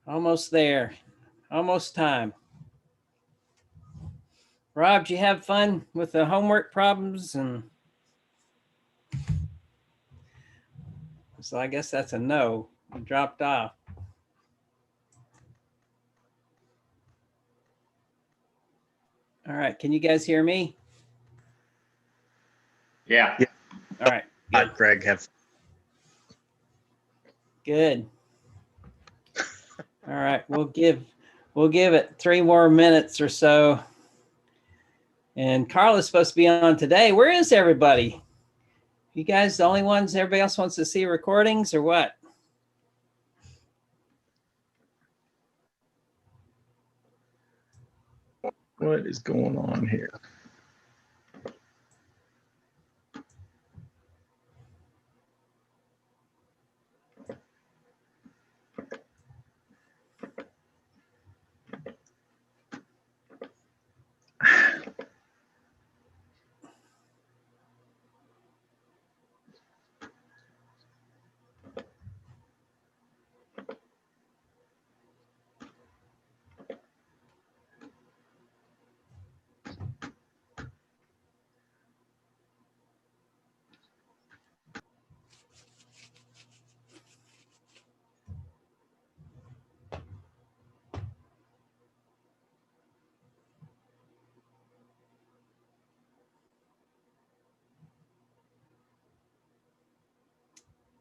Almost there. Almost time. Rob, did you have fun with the homework problems? And so I guess that's a no. You dropped off. All right. Can you guys hear me? Yeah. All right. Good. Greg, have Good. All right. We'll give it 3 more minutes or so. And Carla's supposed to be on today. Where is everybody? You guys the only ones everybody else wants to see recordings or what? what is going on here?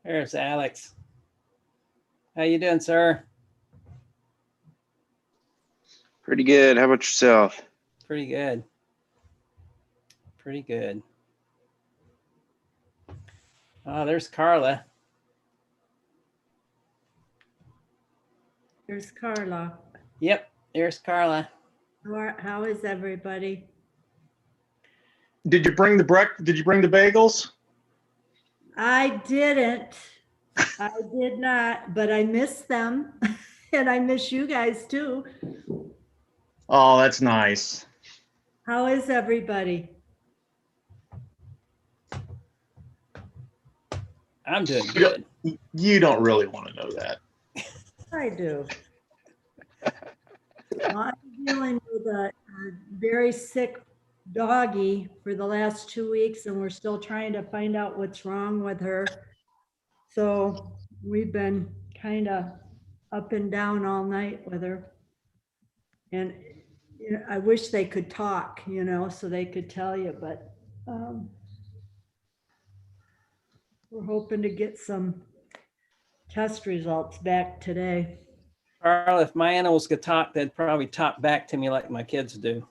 There's Alex. How you doing, sir? Pretty good. How about yourself? Pretty good. Pretty good. Oh, there's Carla. There's Carla. Yep, there's Carla. How is everybody? Did you bring the bagels? I didn't. I did not, but I miss them. And I miss you guys too. Oh, that's nice. How is everybody? I'm doing good. You don't really want to know that. I do. Well, I'm dealing with a very sick doggy for the last 2 weeks, and we're still trying to find out what's wrong with her. So we've been kind of up and down all night with her. And you know, I wish they could talk, you know, so they could tell you, but we're hoping to get some test results back today. Carla, if my animals could talk, they'd probably talk back to me like my kids do.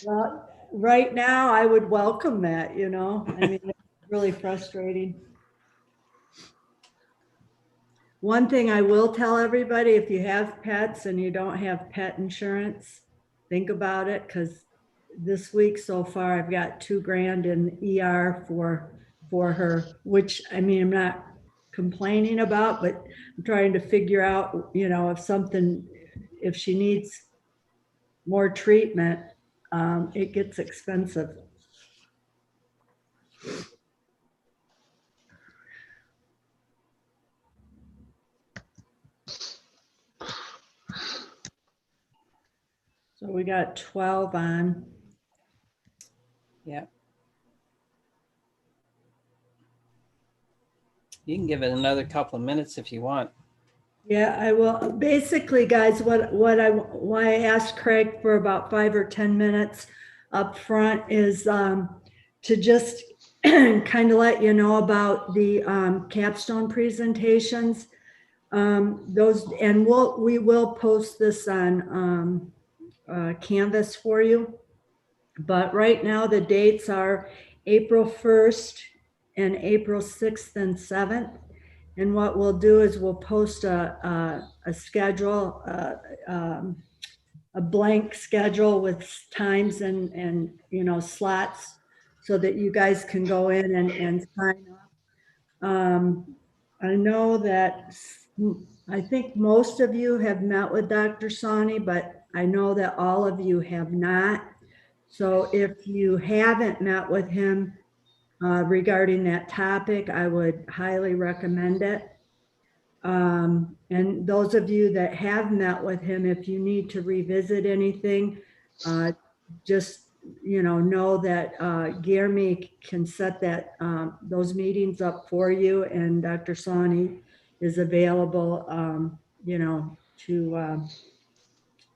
Well, right now I would welcome that, you know, I mean, it's really frustrating. One thing I will tell everybody, if you have pets and you don't have pet insurance, think about it, because this week so far, I've got $2,000 in ER for her, which, I mean, I'm not complaining about, but I'm trying to figure out, you know, if she needs more treatment, it gets expensive. So we got 12 on. Yep. You can give it another couple of minutes if you want. Yeah, I will. Basically, guys, why I asked Craig for about 5 or 10 minutes up front is to just kind of let you know about the capstone presentations. Those, and we will post this on Canvas for you. But right now the dates are April 1st and April 6th and 7th. And what we'll do is we'll post a schedule, a blank schedule with times and you know, slots so that you guys can go in and sign up. I know that I think most of you have met with Dr. Sani, but I know that all of you have not. So if you haven't met with him regarding that topic, I would highly recommend it. And those of you that have met with him, if you need to revisit anything, just, know that Guillermo can set those meetings up for you, and Dr. Sani is available,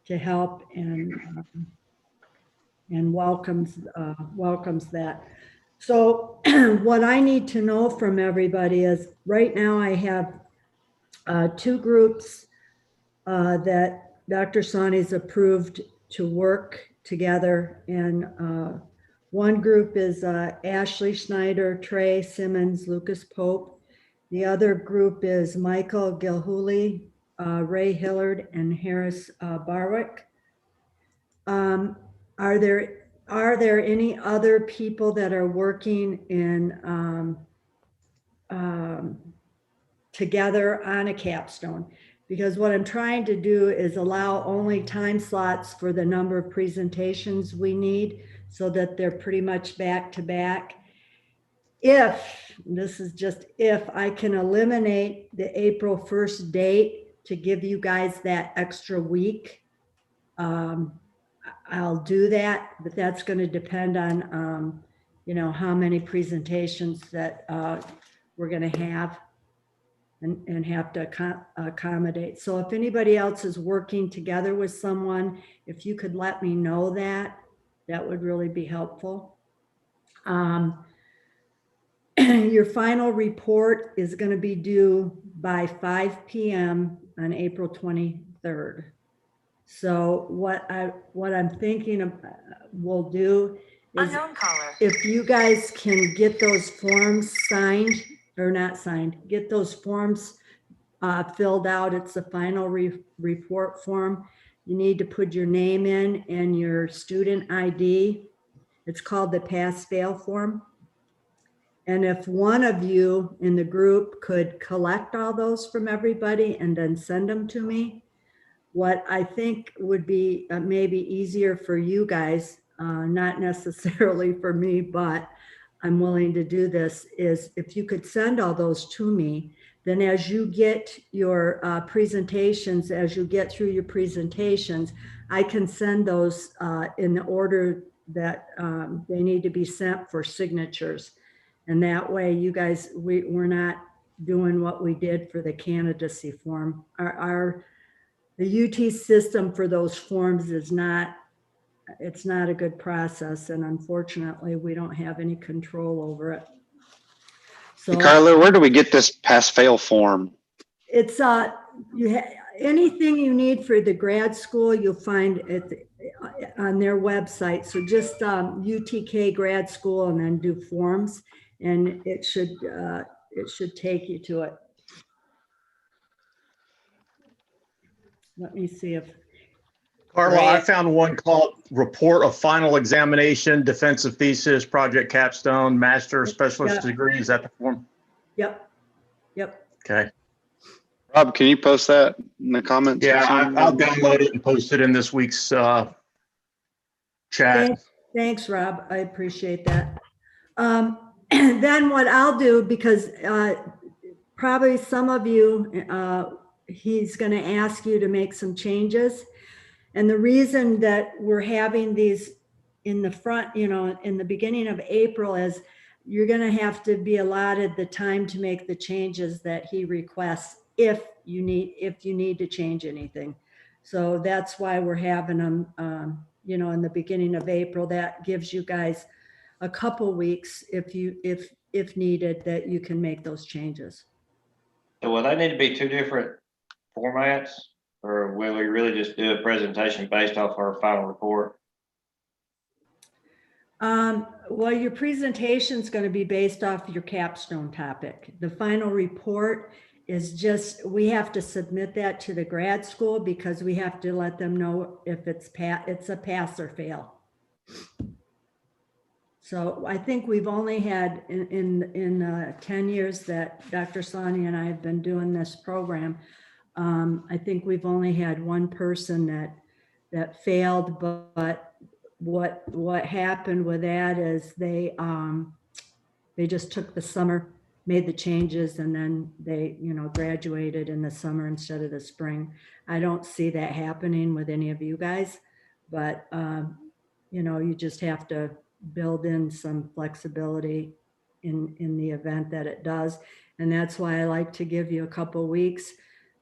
to help and welcomes that. So what I need to know from everybody is, right now I have two groups that Dr. Sani's approved to work together. And one group is Ashley Schneider, Trey Simmons, Lucas Pope. The other group is Michael Gilhooly, Ray Hillard, and Harris Barwick. Are there any other people that are working in together on a capstone? Because what I'm trying to do is allow only time slots for the number of presentations we need, so that they're pretty much back to back. This is just if I can eliminate the April 1st date to give you guys that extra week, I'll do that, but that's going to depend on, how many presentations that we're going to have and have to accommodate. So if anybody else is working together with someone, if you could let me know that would really be helpful. Your final report is going to be due by 5 p.m. on April 23rd. So what I'm thinking of we'll do is, Unknown caller. if you guys can get those forms signed, or not signed, get those forms filled out. It's the final report form. You need to put your name in and your student ID. It's called the pass-fail form. And if one of you in the group could collect all those from everybody and then send them to me, what I think would be maybe easier for you guys, not necessarily for me, but I'm willing to do this, is if you could send all those to me, then as you get your presentations, as you get through your presentations, I can send those in the order that they need to be sent for signatures. And that way you guys, we're not doing what we did for the candidacy form. The UT system for those forms is it's not a good process, and unfortunately we don't have any control over it. So Carla, where do we get this pass-fail form? it's anything you need for the grad school, you'll find it on their website. So just UTK grad school and then do forms, and it should take you to it. Let me see if Carla, Ray- I found one called Report of Final Examination, Defensive Thesis, Project Capstone, Master Specialist Yeah. Degree. Is that the form? Yep. Okay. Rob, can you post that in the comments? or Yeah, something? I'll download it and post it in this week's chat. Thanks, Rob. I appreciate that. Then what I'll do, because probably some of you, he's going to ask you to make some changes. And the reason that we're having these in the front, in the beginning of April, is you're going to have to be allotted the time to make the changes that he requests if you need to change anything. So that's why we're having them, in the beginning of April. That gives you guys a couple weeks if needed, that you can make those changes. So will they need to be two different formats, or will we really just do a presentation based off our final report? Well, your presentation is going to be based off your capstone topic. The final report is just, we have to submit that to the grad school because we have to let them know if it's a pass or fail. So I think we've only had in 10 years that Dr. Sani and I have been doing this program, I think we've only had one person that failed, but what happened with that is they just took the summer made the changes and then they, graduated in the summer instead of the spring. I don't see that happening with any of you guys, but, you just have to build in some flexibility in the event that it does. And that's why I like to give you a couple weeks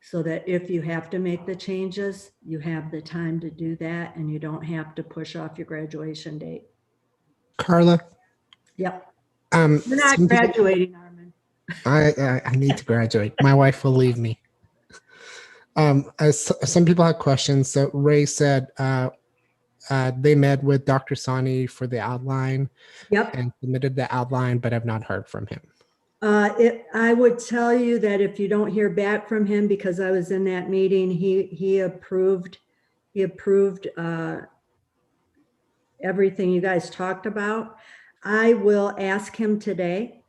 so that if you have to make the changes, you have the time to do that and you don't have to push off your graduation date. Carla, Yep. um, You're not some people- graduating, Armin. I need to graduate. My wife will leave me. As some people have questions. So Ray said they met with Dr. Sani for the outline Yep. and submitted the outline, but have not heard from him. I would tell you that if you don't hear back from him, because I was in that meeting, he approved everything you guys talked about. I will ask him today.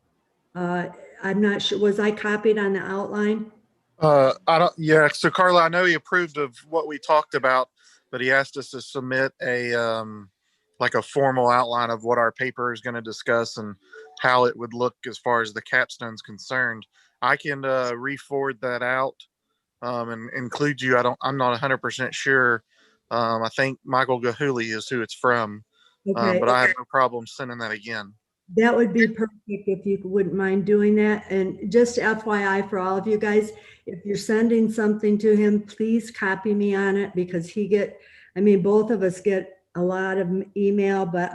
I'm not sure, was I copied on the outline? I don't, yeah. So Carla, I know he approved of what we talked about, but he asked us to submit like a formal outline of what our paper is going to discuss and how it would look as far as the capstone's concerned. I can re-forward that out and include you. I'm not 100% sure. I think Michael Gahuli is who it's from, Okay. but I have no problem sending that again. That would be perfect if you wouldn't mind doing that. And just FYI for all of you guys, if you're sending something to him, please copy me on it because both of us get a lot of email, but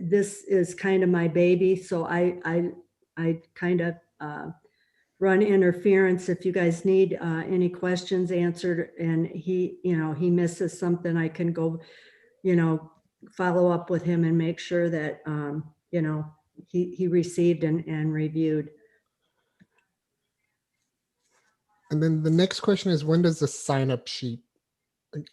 this is kind of my baby. So I kind of run interference if you guys need any questions answered and he misses something, I can go, follow up with him and make sure that, he received and reviewed. And then the next question is, when does the sign up sheet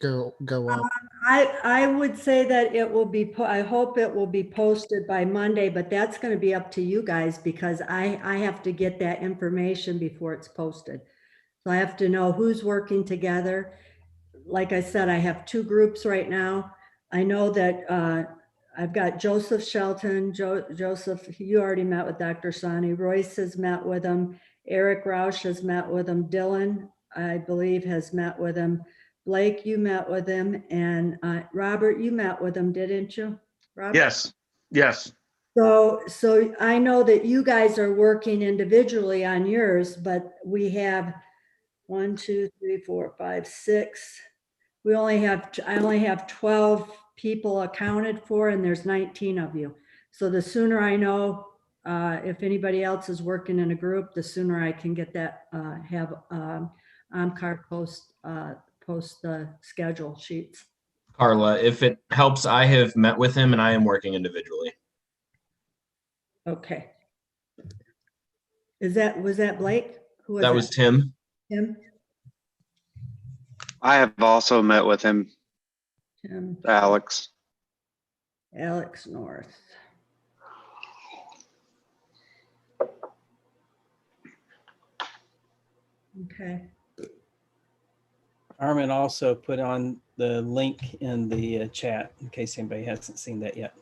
go up? I would say that it will be, I hope it will be posted by Monday, but that's going to be up to you guys because I have to get that information before it's posted. So I have to know who's working together. Like I said, I have 2 groups right now. I know that I've got Joseph Shelton. Joseph, you already met with Dr. Sani. Royce has met with him. Eric Roush has met with him. Dylan, I believe, has met with him. Blake, you met with him. And Robert, you met with him, didn't you? Robert? Yes. So I know that you guys are working individually on yours, but we have 1, 2, 3, 4, 5, 6. I only have 12 people accounted for and there's 19 of you. So the sooner I know if anybody else is working in a group, the sooner I can get that, have OMCAR post the schedule sheets. Carla, if it helps, I have met with him and I am working individually. Okay. Was that Blake? Who was That was Tim. Tim? I have also met with him, Tim, Alex. Alex North. Okay. Armin also put on the link in the chat in case anybody hasn't seen that yet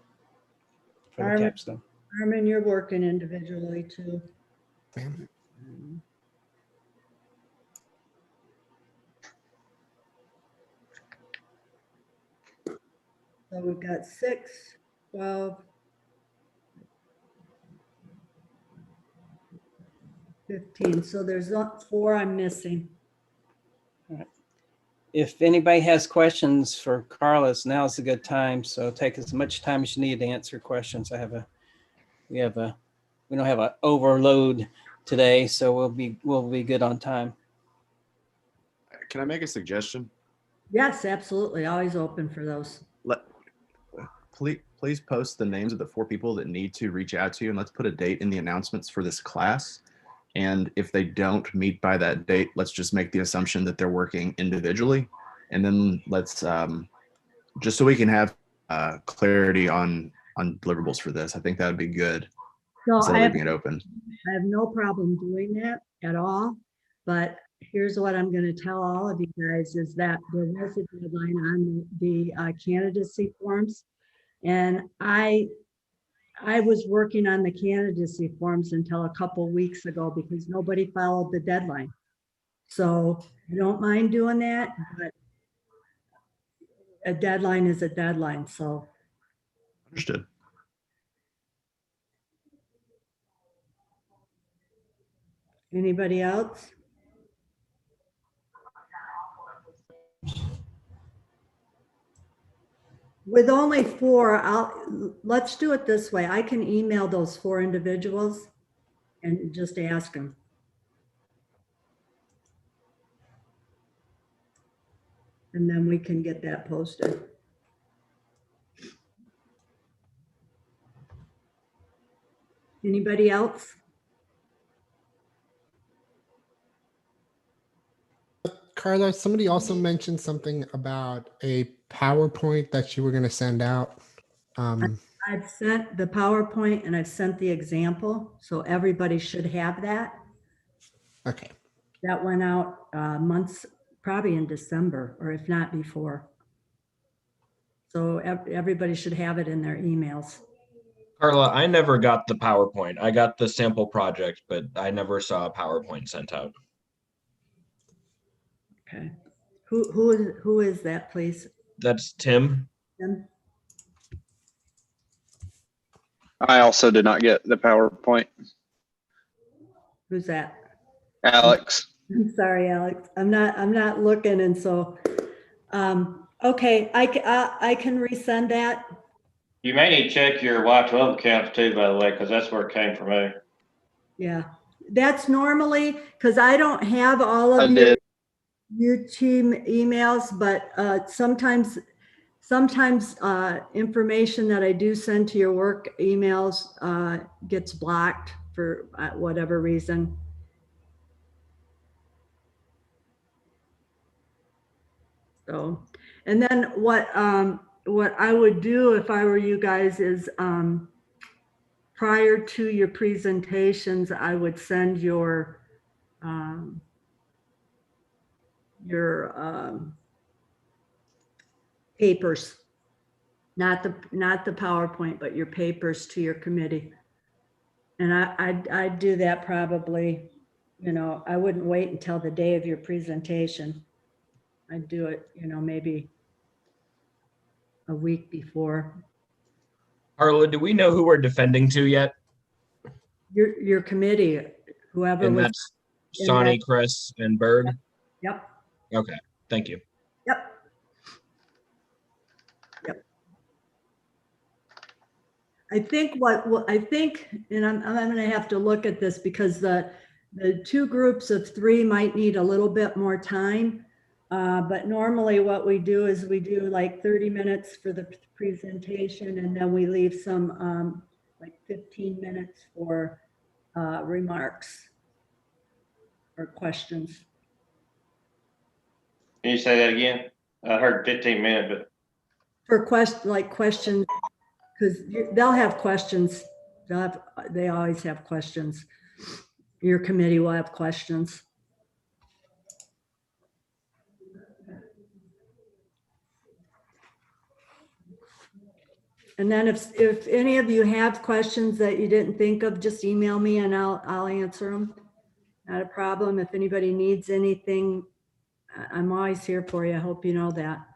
for the Armin. capstone. Armin, you're working individually too. Ma'am. So we've got 6, 12, 15. So there's 4 I'm missing. If anybody has questions for Carlos, now's a good time. So take as much time as you need to answer questions. We don't have an overload today, so we'll be good on time. Can I make a suggestion? Yes, absolutely. Always open for those. Please post the names of the 4 people that need to reach out to you, and let's put a date in the announcements for this class. And if they don't meet by that date, let's just make the assumption that they're working individually. And then let's, just so we can have clarity on deliverables for this, I think that would be good. So Instead I of have, leaving it open. I have no problem doing that at all. But here's what I'm going to tell all of you guys is that there was a deadline on the candidacy forms. And I I was working on the candidacy forms until a couple weeks ago because nobody followed the deadline. So I don't mind doing that, but a deadline is a deadline, so. Understood. Anybody else? With only 4, let's do it this way. I can email those 4 individuals and just ask them. And then we can get that posted. Anybody else? Carla, somebody also mentioned something about a PowerPoint that you were going to send out. I've sent the PowerPoint and I've sent the example, so everybody should have that. Okay. That went out months, probably in December, or if not before. So everybody should have it in their emails. Carla, I never got the PowerPoint. I got the sample project, but I never saw a PowerPoint sent out. Okay. Who is that, please? That's Tim. Tim? I also did not get the PowerPoint. Who's that? Alex. I'm sorry, Alex. I'm not looking, and so, okay, I can resend that. You may need to check your Y12 accounts too, by the way, because that's where it came from me. Yeah, that's normally, because I don't have all I of did. your team emails, but sometimes information that I do send to your work emails gets blocked for whatever reason. So, and then what I would do if I were you guys is prior to your presentations, I would send your papers, not the PowerPoint, but your papers to your committee. And I'd do that probably, you know, I wouldn't wait until the day of your presentation. I'd do it, you know, maybe a week before. Carla, do we know who we're defending to yet? Your committee, whoever And was. that's Sonny, Chris, and Berg? Yep. Okay, thank you. Yep. Yep. I think I think, and I'm going to have to look at this because the 2 groups of 3 might need a little bit more time. But normally what we do is we do like 30 minutes for the presentation, and then we leave some like 15 minutes for remarks or questions. Can you say that again? I heard 15 minutes, but For questions, because they'll have questions. They always have questions. Your committee will have questions. And then if any of you have questions that you didn't think of, just email me and I'll answer them. Not a problem. If anybody needs anything, I'm always here for you. I hope you know that.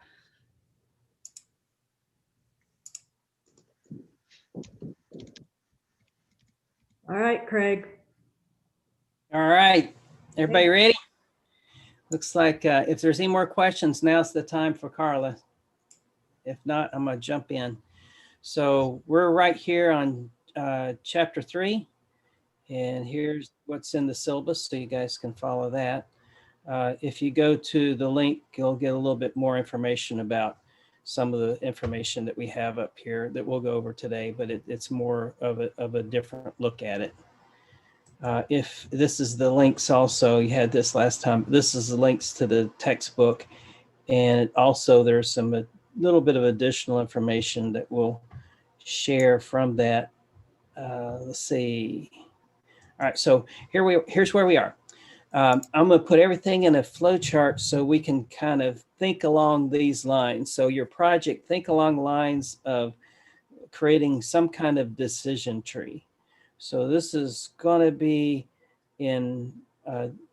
All right, Craig. All right, everybody ready? Looks like if there's any more questions, now's the time for Carla. If not, I'm gonna jump in. So we're right here on chapter 3, and here's what's in the syllabus so you guys can follow that. If you go to the link, you'll get a little bit more information about some of the information that we have up here that we'll go over today, but it's more of a different look at it. If this is the links also, you had this last time, this is the links to the textbook, and also there's some little bit of additional information that we'll share from that. Let's see. All right, so here's where we are. I'm going to put everything in a flow chart so we can kind of think along these lines. So your project, think along the lines of creating some kind of decision tree. So this is going to be in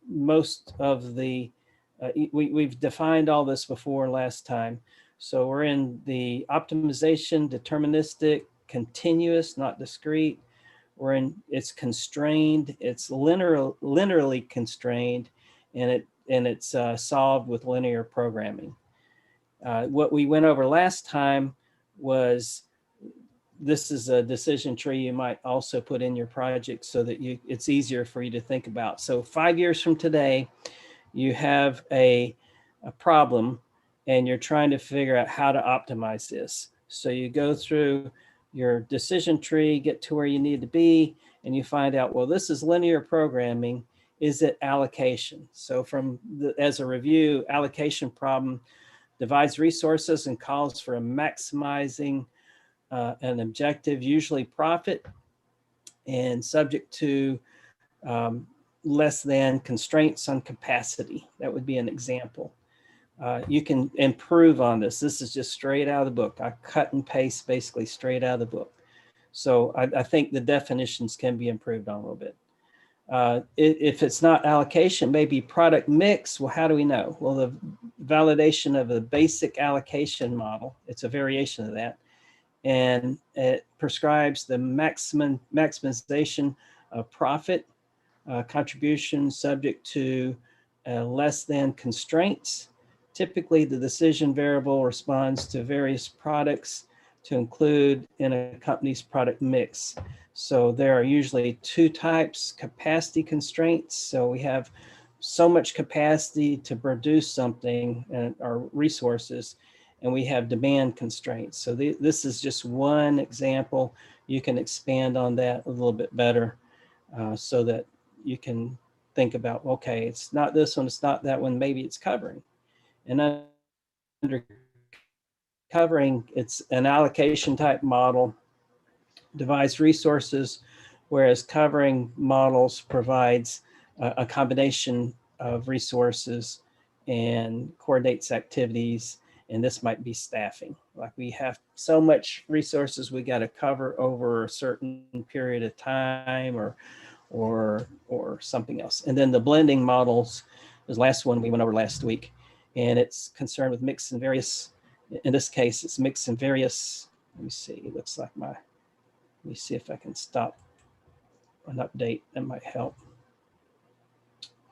most of the, we've defined all this before last time. So we're in the optimization, deterministic, continuous, not discrete. We're in, it's constrained, it's linearly constrained, and it's solved with linear programming. What we went over last time was, this is a decision tree you might also put in your project so that it's easier for you to think about. So 5 years from today, you have a problem and you're trying to figure out how to optimize this. So you go through your decision tree, get to where you need to be, and you find out, well, this is linear programming. Is it allocation? So as a review, allocation problem divides resources and calls for a maximizing an objective, usually profit, and subject to less than constraints on capacity. That would be an example. You can improve on this. This is just straight out of the book. I cut and paste basically straight out of the book. So I think the definitions can be improved on a little bit. If it's not allocation, maybe product mix. Well, how do we know? Well, the validation of a basic allocation model, it's a variation of that. And it prescribes the maximization of profit contribution subject to less than constraints. Typically, the decision variable responds to various products to include in a company's product mix. So there are usually two types: capacity constraints. So we have so much capacity to produce something or resources, and we have demand constraints. So this is just one example. You can expand on that a little bit better so that you can think about, okay, it's not this one, it's not that one, maybe it's covering. And under covering, it's an allocation type model, divides resources, whereas covering models provides a combination of resources and coordinates activities. And this might be staffing. Like we have so much resources we got to cover over a certain period of time or something else. And then the blending models is the last one we went over last week. And it's concerned with mix and various, in this case, it's mix and various, let me see, it looks like let me see if I can stop an update, that might help.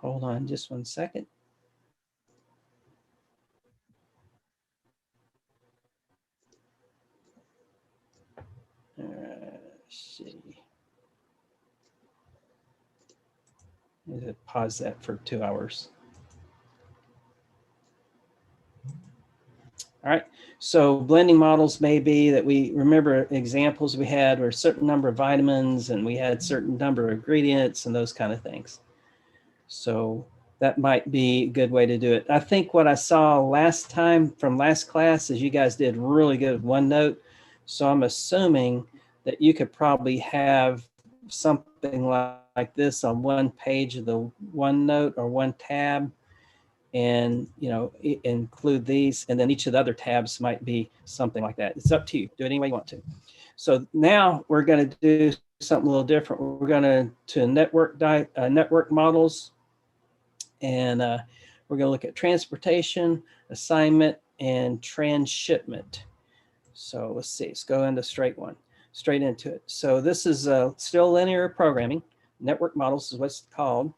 Hold on just 1 second. Let's see. I'm going to pause that for 2 hours. All right, so blending models may be that we remember examples we had were a certain number of vitamins and we had certain number of ingredients and those kind of things. So that might be a good way to do it. I think what I saw last time from last class is you guys did really good with OneNote. So I'm assuming that you could probably have something like this on one page of the OneNote or one tab, and include these, and then each of the other tabs might be something like that. It's up to you. Do it any way you want to. So now we're going to do something a little different. We're going to network models, and we're going to look at transportation, assignment, and transshipment. So let's see. Let's go into straight into it. So this is still linear programming. Network models is what's called.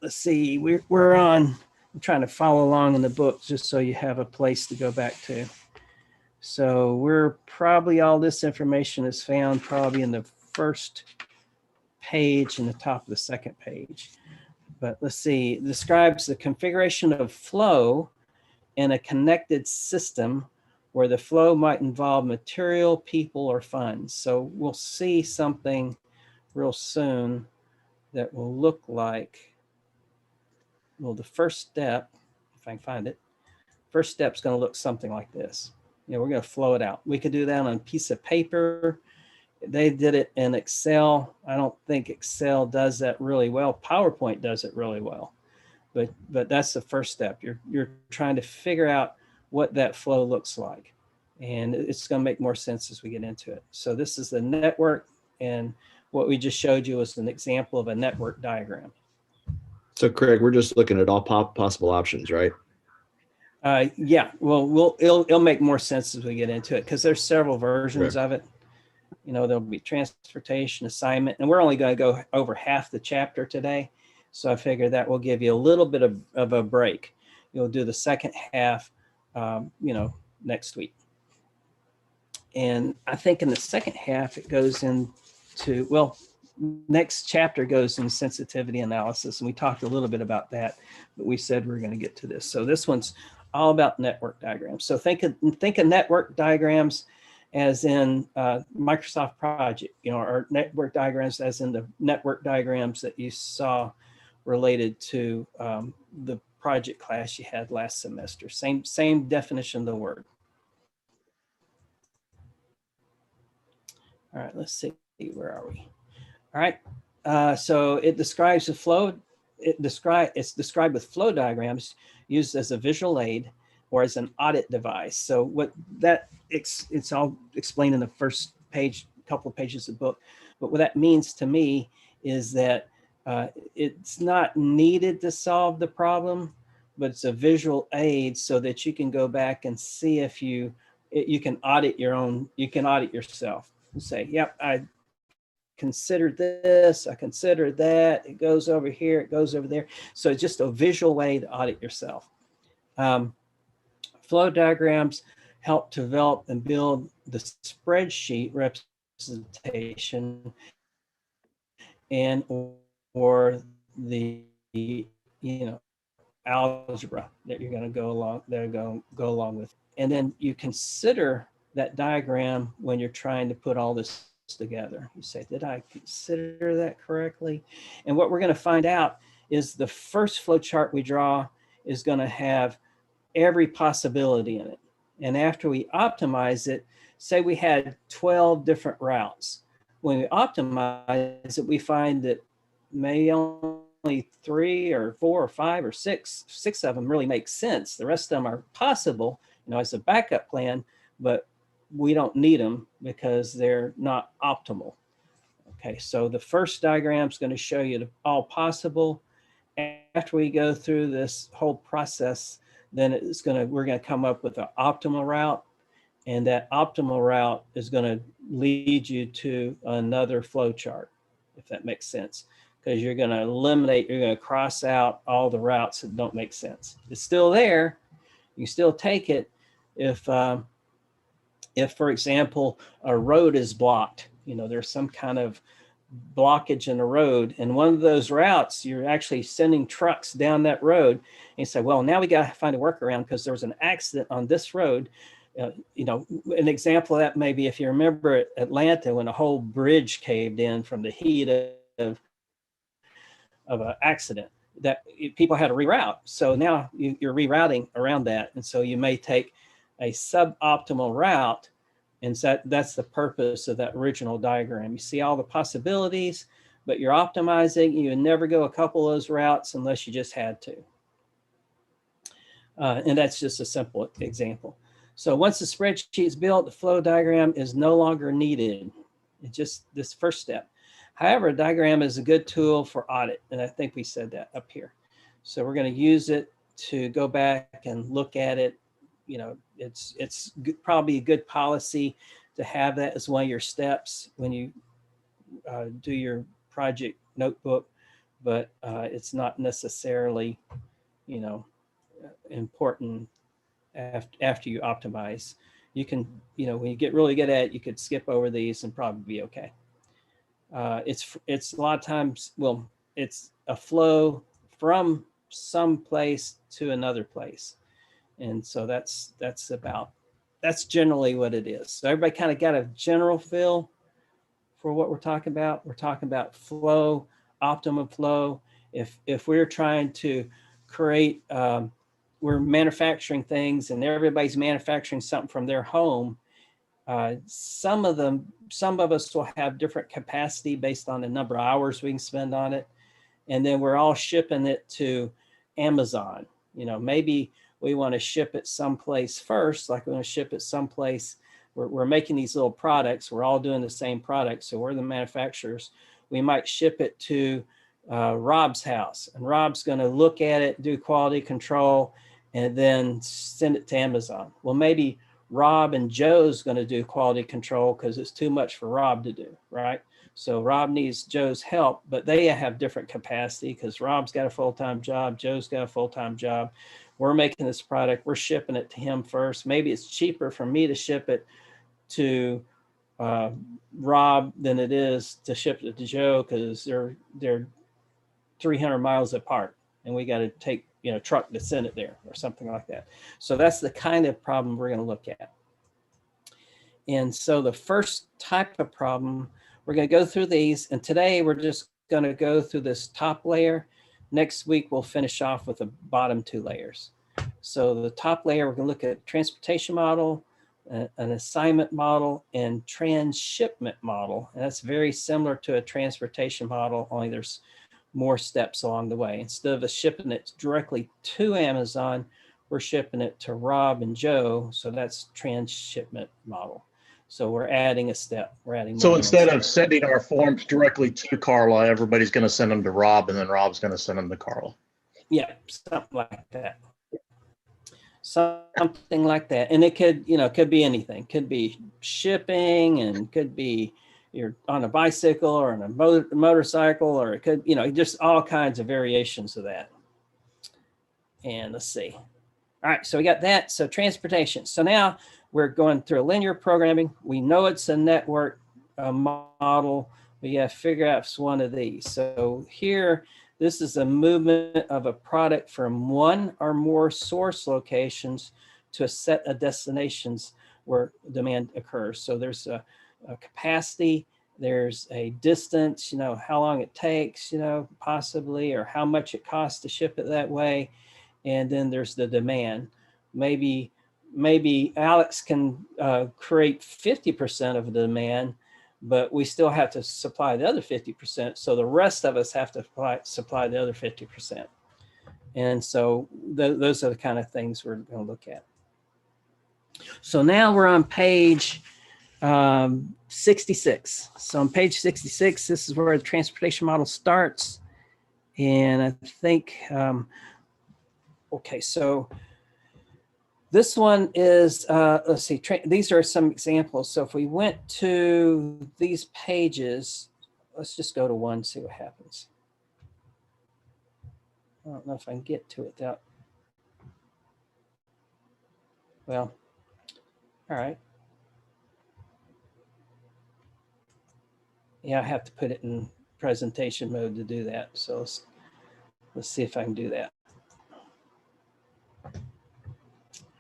Let's see. We're on. I'm trying to follow along in the book just so you have a place to go back to. So we're probably, all this information is found probably in the first page and the top of the second page. But let's see, it describes the configuration of flow in a connected system where the flow might involve material, people, or funds. So we'll see something real soon that will look like, well, the first step, if I can find it, first step is going to look something like this. We're going to flow it out. We could do that on a piece of paper. They did it in Excel. I don't think Excel does that really well. PowerPoint does it really well, but that's the first step. You're trying to figure out what that flow looks like. And it's going to make more sense as we get into it. So this is the network, and what we just showed you was an example of a network diagram. So Craig, we're just looking at all possible options, right? Yeah, well, it'll make more sense as we get into it, because there's several versions of it. You know, there'll be transportation, assignment, and we're only going to go over half the chapter today. So I figured that will give you a little bit of a break. You'll do the second half, you know, next week. And I think in the second half, it goes into, well, next chapter goes in sensitivity analysis. And we talked a little bit about that, but we said we're going to get to this. So this one's all about network diagrams. So think of network diagrams as in Microsoft Project, you know, or network diagrams as in the network diagrams that you saw related to the project class you had last semester. Same definition of the word. All right, let's see, where are we? All right, so it describes the flow. It's described with flow diagrams used as a visual aid or as an audit device. So what that, it's all explained in the first page, couple of pages of the book. But what that means to me is that it's not needed to solve the problem, but it's a visual aid so that you can go back and see if you can audit your own, you can audit yourself and say, yep, I considered this, I considered that, it goes over here, it goes over there. So it's just a visual way to audit yourself. Flow diagrams help develop and build the spreadsheet representation and or the, you know, algebra that you're going to go along with. And then you consider that diagram when you're trying to put all this together. You say, did I consider that correctly? And what we're going to find out is the first flow chart we draw is going to have every possibility in it. And after we optimize it, say we had 12 different routes. When we optimize it, we find that maybe only 3 or 4 or 5 or 6 of them really make sense. The rest of them are possible, you know, as a backup plan, but we don't need them because they're not optimal. Okay, so the first diagram is going to show you all possible. After we go through this whole process, then we're going to come up with an optimal route, and that optimal route is going to lead you to another flow chart, if that makes sense, because you're going to eliminate, you're going to cross out all the routes that don't make sense. It's still there. You still take it if, for example, a road is blocked, you know, there's some kind of blockage in the road, and one of those routes, you're actually sending trucks down that road, and you say, well, now we got to find a workaround because there was an accident on this road. You know, an example of that may be if you remember Atlanta when a whole bridge caved in from the heat of an accident, that people had to reroute. So now you're rerouting around that, and so you may take a suboptimal route. And so that's the purpose of that original diagram. You see all the possibilities, but you're optimizing. You would never go a couple of those routes unless you just had to. And that's just a simple example. So once the spreadsheet is built, the flow diagram is no longer needed. It's just this first step. However, a diagram is a good tool for audit. And I think we said that up here. So we're going to use it to go back and look at it. You know, it's probably a good policy to have that as one of your steps when you do your project notebook, but it's not necessarily, you know, important after you optimize. You can, you know, when you get really good at it, you could skip over these and probably be okay. It's a lot of times, well, it's a flow from some place to another place. And so that's generally what it is. So everybody kind of got a general feel for what we're talking about. We're talking about flow, optimum flow. If we're trying to create, we're manufacturing things and everybody's manufacturing something from their home. Some of us will have different capacity based on the number of hours we can spend on it. And then we're all shipping it to Amazon. You know, maybe we want to ship it someplace first, like we want to ship it someplace. We're making these little products. We're all doing the same product. So we're the manufacturers. We might ship it to Rob's house, and Rob's going to look at it, do quality control, and then send it to Amazon. Well, maybe Rob and Joe's going to do quality control because it's too much for Rob to do, right? So Rob needs Joe's help, but they have different capacity because Rob's got a full-time job, Joe's got a full-time job. We're making this product, we're shipping it to him first. Maybe it's cheaper for me to ship it to Rob than it is to ship it to Joe because they're 300 miles apart, and we got to take truck to send it there or something like that. So that's the kind of problem we're going to look at. And so the first type of problem, we're going to go through these, and today we're just going to go through this top layer. Next week we'll finish off with the bottom 2 layers. So the top layer, we're going to look at transportation model, an assignment model, and transshipment model. And that's very similar to a transportation model, only there's more steps along the way. Instead of us shipping it directly to Amazon, we're shipping it to Rob and Joe. So that's transshipment model. So we're adding a step. We're adding. So instead of sending our forms directly to Carla, everybody's going to send them to Rob, and then Rob's going to send them to Carla. Yeah, something like that. Something like that. And it could, could be anything. Could be shipping, and could be you're on a bicycle or on a motorcycle, or it could, just all kinds of variations of that. And let's see. All right, so we got that. So transportation. So now we're going through a linear programming. We know it's a network model. We got to figure out if it's one of these. So here, this is a movement of a product from one or more source locations to a set of destinations where demand occurs. So there's a capacity, there's a distance, how long it takes, possibly, or how much it costs to ship it that way. And then there's the demand. Maybe Alex can create 50% of the demand, but we still have to supply the other 50%. So the rest of us have to supply the other 50%. And so those are the kind of things we're going to look at. So now we're on page 66. So on page 66, this is where the transportation model starts. And I think, okay, so this one is, let's see, these are some examples. So if we went to these pages, let's just go to one, see what happens. I don't know if I can get to it without, well, all right. Yeah, I have to put it in presentation mode to do that. So let's see if I can do that.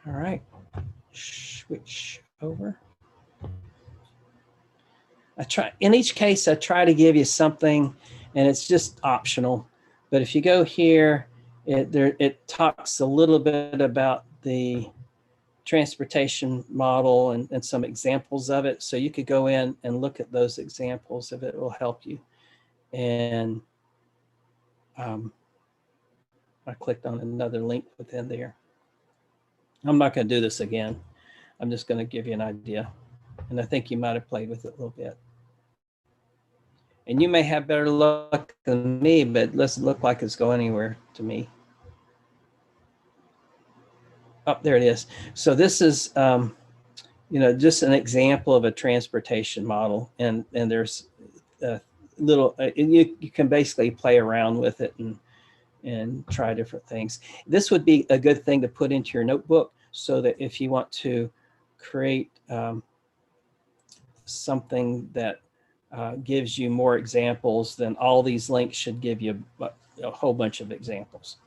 All right, switch over. In each case, I try to give you something, and it's just optional. But if you go here, it talks a little bit about the transportation model and some examples of it. So you could go in and look at those examples if it will help you. And I clicked on another link within there. I'm not going to do this again. I'm just going to give you an idea. And I think you might have played with it a little bit. And you may have better luck than me, but it doesn't look like it's going anywhere to me. Oh, there it is. So this is, just an example of a transportation model. And there's a little, you can basically play around with it and try different things. This would be a good thing to put into your notebook so that if you want to create something that gives you more examples, then all these links should give you a whole bunch of examples.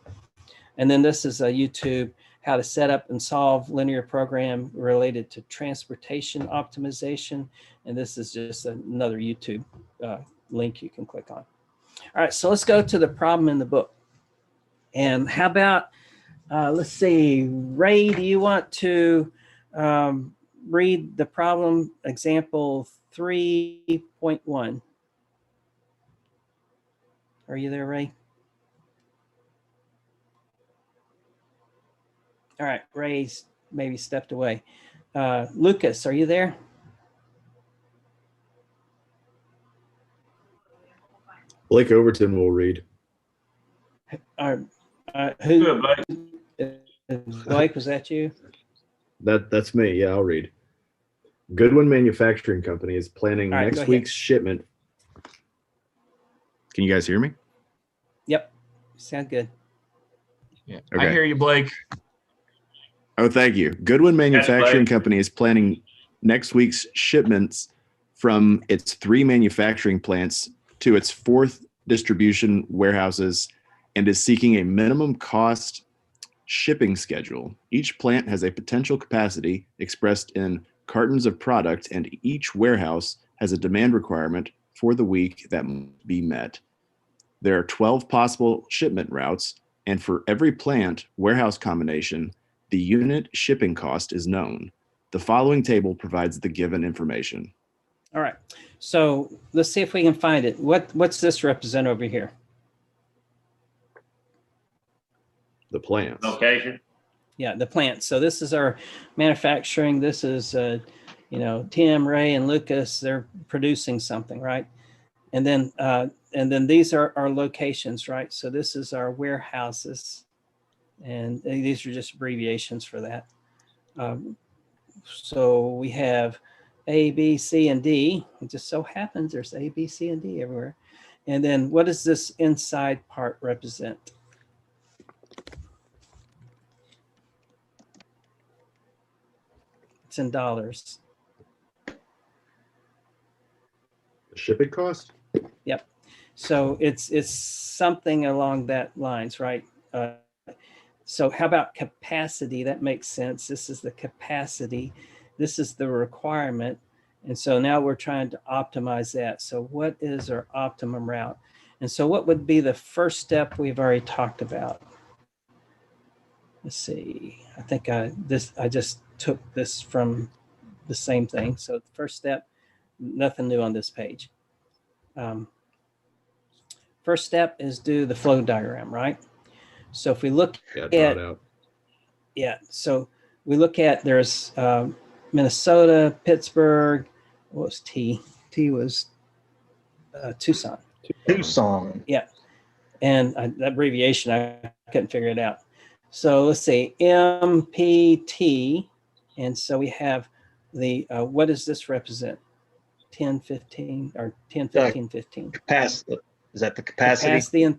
And then this is a YouTube, how to set up and solve linear program related to transportation optimization. And this is just another YouTube link you can click on. All right, so let's go to the problem in the book. And how about, let's see, Ray, do you want to read the problem example 3.1? Are you there, Ray? All right, Ray's maybe stepped away. Lucas, are you there? Blake Overton will read. Who? Blake, was that you? That's me. Yeah, I'll read. Goodwin Manufacturing Company is planning All right, go next ahead. week's shipment. Can you guys hear me? Yep. Sound good. Yeah. Okay. I hear you, Blake. Oh, thank you. Goodwin Manufacturing Blake. Company is planning next week's shipments from its 3 manufacturing plants to its 4th distribution warehouses and is seeking a minimum cost shipping schedule. Each plant has a potential capacity expressed in cartons of product, and each warehouse has a demand requirement for the week that must be met. There are 12 possible shipment routes, and for every plant warehouse combination, the unit shipping cost is known. The following table provides the given information. All right. So let's see if we can find it. What's this represent over here? The plants. Location. Yeah, the plant. So this is our manufacturing. This is, Tim, Ray, and Lucas. They're producing something, right? And then these are our locations, right? So this is our warehouses, and these are just abbreviations for that. So we have A, B, C, and D. It just so happens there's A, B, C, and D everywhere. And then what does this inside part represent? It's in dollars. The shipping cost? Yep. So it's something along that lines, right? So how about capacity? That makes sense. This is the capacity. This is the requirement. And so now we're trying to optimize that. So what is our optimum route? And so what would be the first step we've already talked about? Let's see. I think I just took this from the same thing. So the first step, nothing new on this page. First step is do the flow diagram, right? So if we look Yeah, at, draw it out. yeah, so we look at, there's Minnesota, Pittsburgh, what was T? T was Tucson. Tucson. And that abbreviation, I couldn't figure it out. So let's see, MPT. And so we have the, what does this represent? 10, 15, or 10, 15, 15. Capacity. Is that the capacity?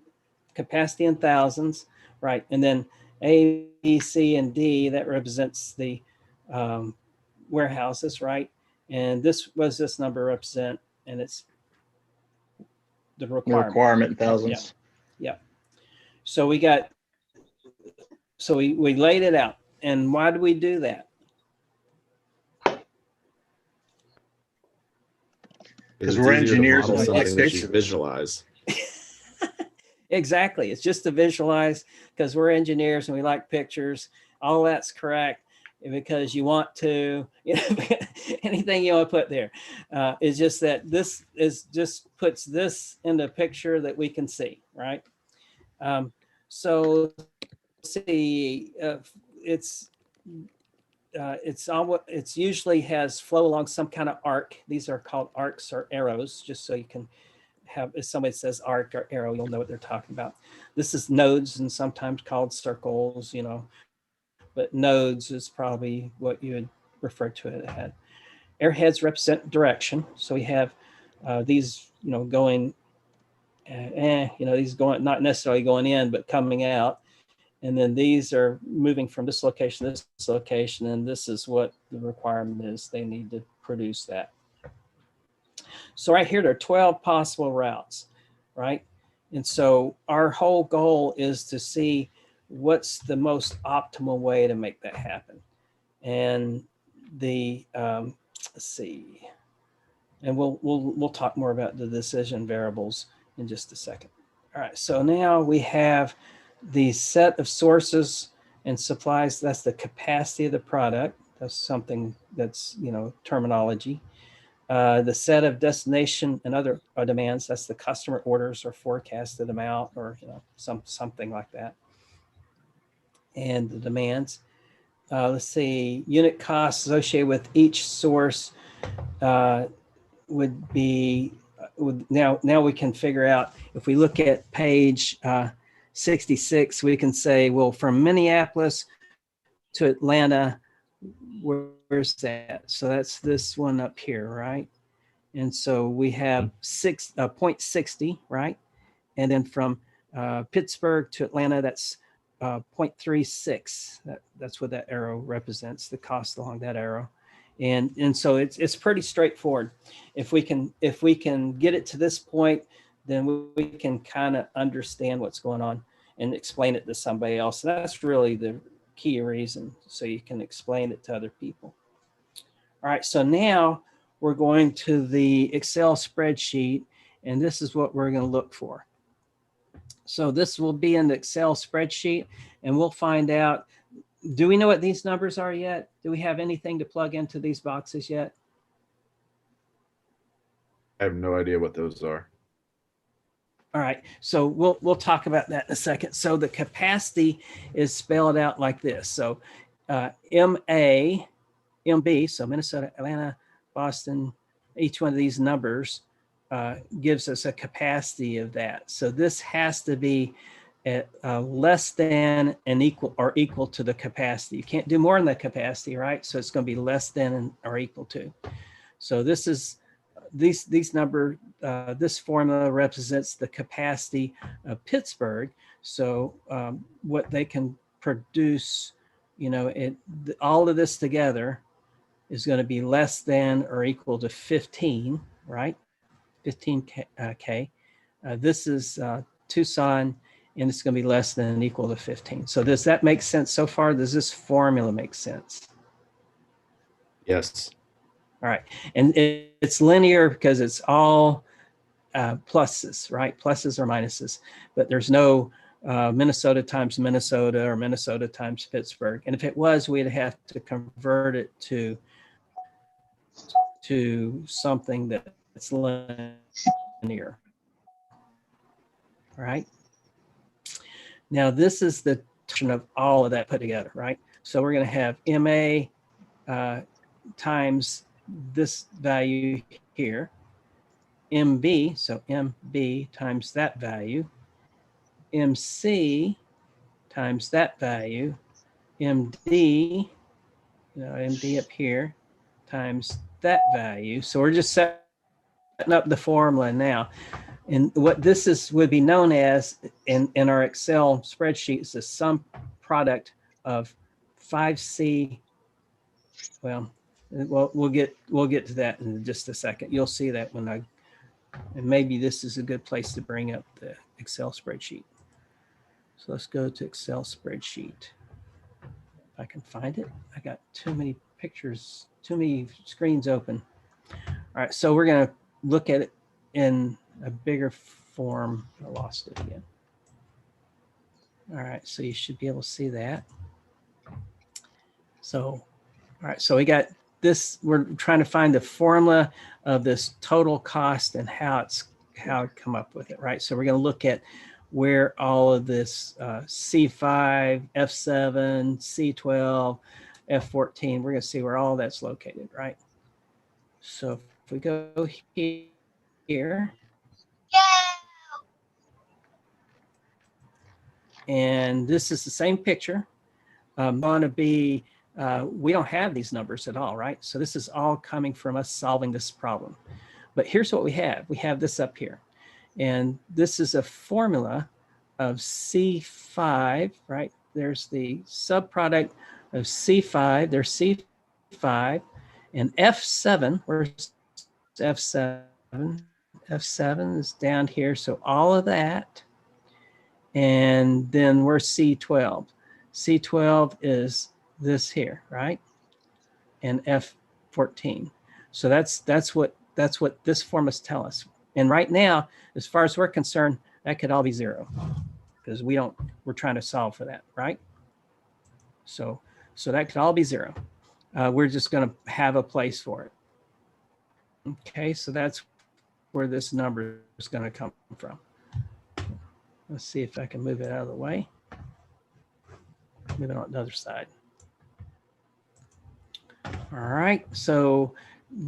Capacity in thousands, right? And then A, B, C, and D, that represents the warehouses, right? And this was this number represent, and it's the The requirement. requirement in thousands. So we got, so we laid it out. And why do we do that? Because it's we're easier to engineers model and we like something that you pictures. visualize. Exactly. It's just to visualize, because we're engineers and we like pictures. All that's correct, because you want to, anything you want to put there. It's just that this is just puts this in a picture that we can see, right? So see, it's usually has flow along some kind of arc. These are called arcs or arrows, just so you can have, if somebody says arc or arrow, you'll know what they're talking about. This is nodes and sometimes called circles, but nodes is probably what you would refer to it as. Airheads represent direction. So we have these, going, these going, not necessarily going in, but coming out. And then these are moving from this location to this location, and this is what the requirement is. They need to produce that. So right here, there are 12 possible routes, right? And so our whole goal is to see what's the most optimal way to make that happen. And the, let's see, and we'll talk more about the decision variables in just a second. All right, so now we have the set of sources and supplies. That's the capacity of the product. That's something that's, terminology. The set of destination and other demands, that's the customer orders or forecasted amount, or something like that. And the demands. let's see, unit costs associated with each source would be, now we can figure out, if we look at page 66, we can say, well, from Minneapolis to Atlanta, where's that? So that's this one up here, right? And so we have 0.60, right? And then from Pittsburgh to Atlanta, that's 0.36. That's what that arrow represents, the cost along that arrow. And so it's pretty straightforward. If we can get it to this point, then we can kind of understand what's going on and explain it to somebody else. That's really the key reason, so you can explain it to other people. All right, so now we're going to the Excel spreadsheet, and this is what we're going to look for. So this will be in the Excel spreadsheet, and we'll find out, do we know what these numbers are yet? Do we have anything to plug into these boxes yet? I have no idea what those are. All right, so we'll talk about that in a second. So the capacity is spelled out like this. So MB, so Minnesota, Atlanta, Boston, each one of these numbers gives us a capacity of that. So this has to be at less than and equal to the capacity. You can't do more than the capacity, right? So it's going to be less than or equal to. So this is these number, this formula represents the capacity of Pittsburgh. So what they can produce, you know, all of this together is going to be less than or equal to 15, right? 15K. This is Tucson, and it's going to be less than and equal to 15. So does that make sense so far? Does this formula make sense? Yes. All right. And it's linear because it's all pluses, right? Pluses or minuses, but there's no Minnesota times Minnesota or Minnesota times Pittsburgh. And if it was, we'd have to convert it to something that's linear. All right. Now this is the of all of that put together, right? So we're going to have MA times this value here, MB, so MB times that value, MC times that value, MD, MD up here times that value. So we're just setting up the formula now. And what this would be known as in our Excel spreadsheet is the sum product of 5C. Well, we'll get to that in just a second. You'll see that and maybe this is a good place to bring up the Excel spreadsheet. So let's go to Excel spreadsheet. If I can find it. I got too many pictures, too many screens open. All right, so we're going to look at it in a bigger form. I lost it again. All right, so you should be able to see that. So, all right, so we got this. We're trying to find the formula of this total cost and how it come up with it, right? So we're going to look at where all of this C5, F7, C12, F14, we're going to see where all that's located, right? So if we go here, and this is the same picture. Going to be, we don't have these numbers at all, right? So this is all coming from us solving this problem. But here's what we have. We have this up here. And this is a formula of C5, right? There's the subproduct of C5. There's C5 and F7. Where's F7? F7 is down here. So all of that. And then we're C12. C12 is this here, right? And F14. So that's what this formulas tell us. And right now, as far as we're concerned, that could all be zero because we're trying to solve for that, right? So that could all be zero. We're just going to have a place for it. Okay, so that's where this number is going to come from. Let's see if I can move it out of the way. Move it on the other side. All right, so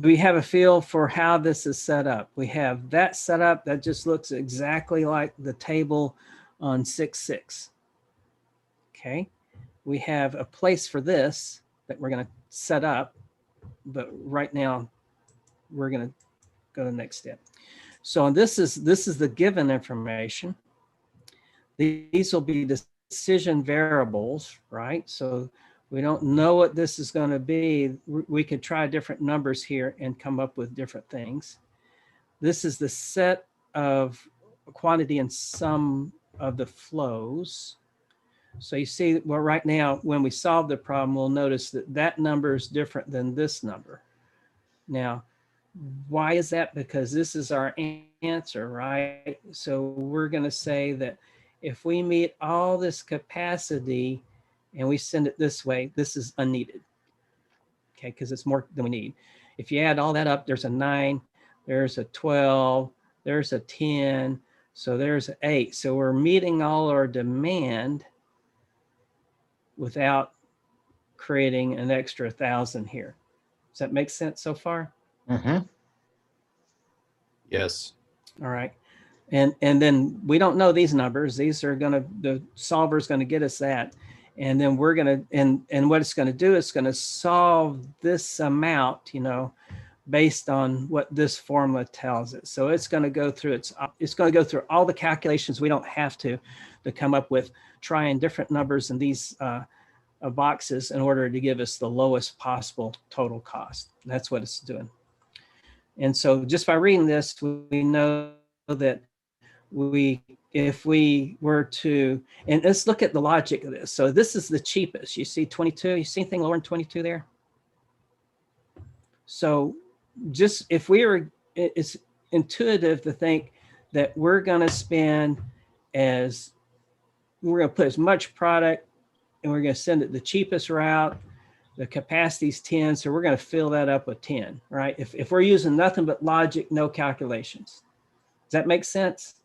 we have a feel for how this is set up. We have that set up that just looks exactly like the table on 6.6. Okay, we have a place for this that we're going to set up, but right now we're going to go to the next step. So this is the given information. These will be decision variables, right? So we don't know what this is going to be. We could try different numbers here and come up with different things. This is the set of quantity and sum of the flows. So you see, well, right now, when we solve the problem, we'll notice that that number is different than this number. Now, why is that? Because this is our answer, right? So we're going to say that if we meet all this capacity and we send it this way, this is unneeded. Okay, because it's more than we need. If you add all that up, there's a 9, there's a 12, there's a 10, so there's an 8. So we're meeting all our demand without creating an extra 1,000 here. Does that make sense so far? Mhm. Yes. All right. And then we don't know these numbers. These are going to, the solver is going to get us that. And then we're going to, and what it's going to do, it's going to solve this amount, based on what this formula tells it. So it's going to go through, it's going to go through all the calculations we don't have to come up with, trying different numbers in these boxes in order to give us the lowest possible total cost. That's what it's doing. And so just by reading this, we know that if we were to, and let's look at the logic of this. So this is the cheapest. You see 22, you see anything lower than 22 there? So just if we were, it's intuitive to think that we're going to spend we're going to put as much product and we're going to send it the cheapest route. The capacity is 10, so we're going to fill that up with 10, right? If we're using nothing but logic, no calculations. Does that make sense?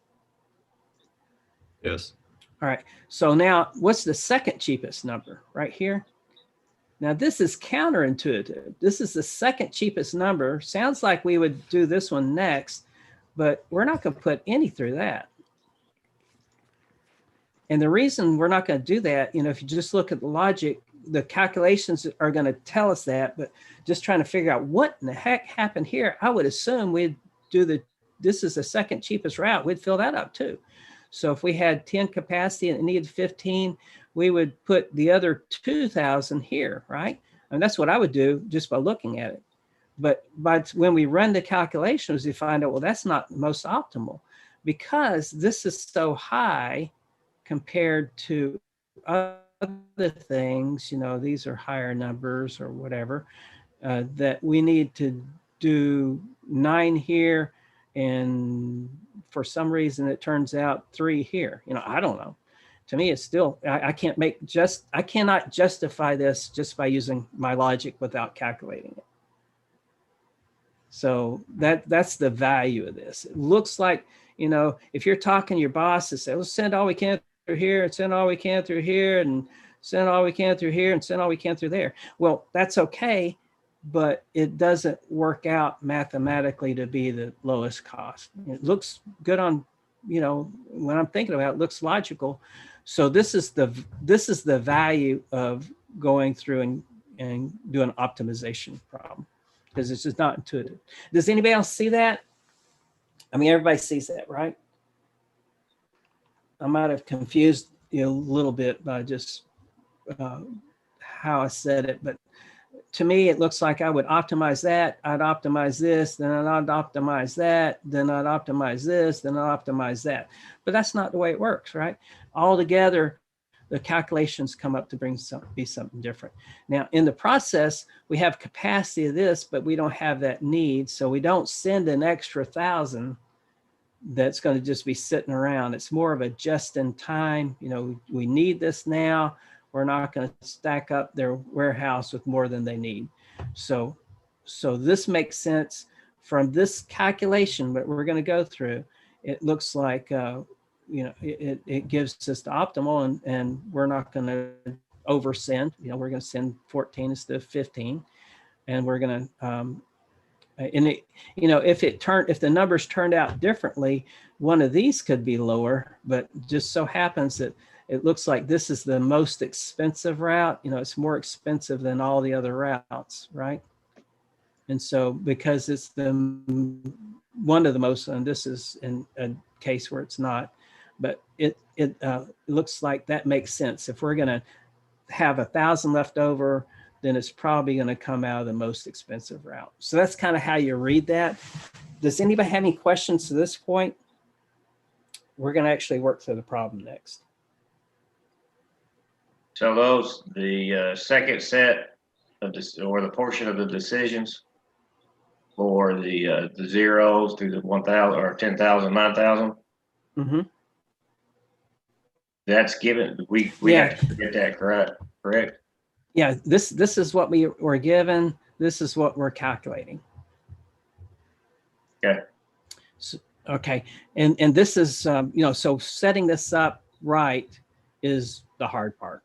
Yes. All right, so now what's the second cheapest number right here? Now this is counterintuitive. This is the second cheapest number. Sounds like we would do this one next, but we're not going to put any through that. And the reason we're not going to do that, if you just look at the logic, the calculations are going to tell us that, but just trying to figure out what in the heck happened here, I would assume we'd do this is the second cheapest route, we'd fill that up too. So if we had 10 capacity and it needed 15, we would put the other 2,000 here, right? And that's what I would do just by looking at it. But when we run the calculations, we find out, well, that's not the most optimal because this is so high compared to other things, these are higher numbers or whatever, that we need to do 9 here. And for some reason, it turns out 3 here. I don't know. To me, it's still, I cannot justify this just by using my logic without calculating it. So that's the value of this. It looks like, if you're talking to your boss and say, let's send all we can through here and send all we can through here and send all we can through here and send all we can through there. Well, that's okay, but it doesn't work out mathematically to be the lowest cost. It looks good on, when I'm thinking about it, it looks logical. So this is the value of going through and doing an optimization problem because it's just not intuitive. Does anybody else see that? I mean, everybody sees that, right? I might have confused you a little bit by just how I said it, but to me, it looks like I would optimize that. I'd optimize this, then I'd optimize that, then I'd optimize this, then I'd optimize that. But that's not the way it works, right? Altogether, the calculations come up to be something different. Now, in the process, we have capacity of this, but we don't have that need. So we don't send an extra 1,000 that's going to just be sitting around. It's more of a just in time, we need this now. We're not going to stack up their warehouse with more than they need. So this makes sense from this calculation that we're going to go through. It looks like, it gives us the optimal and we're not going to oversend. We're going to send 14 instead of 15. and we're going to, and it, if the numbers turned out differently, one of these could be lower, but just so happens that it looks like this is the most expensive route. It's more expensive than all the other routes, right? And so because it's one of the most, and this is in a case where it's not, but it looks like that makes sense. If we're going to have 1,000 left over, then it's probably going to come out of the most expensive route. So that's kind of how you read that. Does anybody have any questions to this point? We're going to actually work through the problem next. So the second set of this, or the portion of the decisions for the zeros through the 1,000 or 10,000, 9,000. Mm-hmm. That's given. We have to get that correct. Yeah, this is what we were given. This is what we're calculating. Okay. So, okay, and this is so setting this up right is the hard part.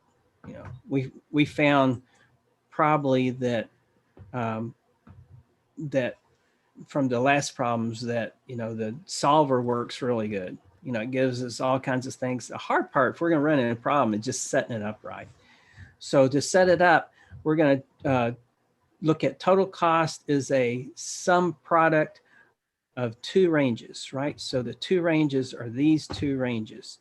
We found probably that that from the last problems that the solver works really good. It gives us all kinds of things. The hard part, if we're going to run into a problem, is just setting it up right. So to set it up, we're going to look at total cost is a sum product of two ranges, right? So the two ranges are these two ranges.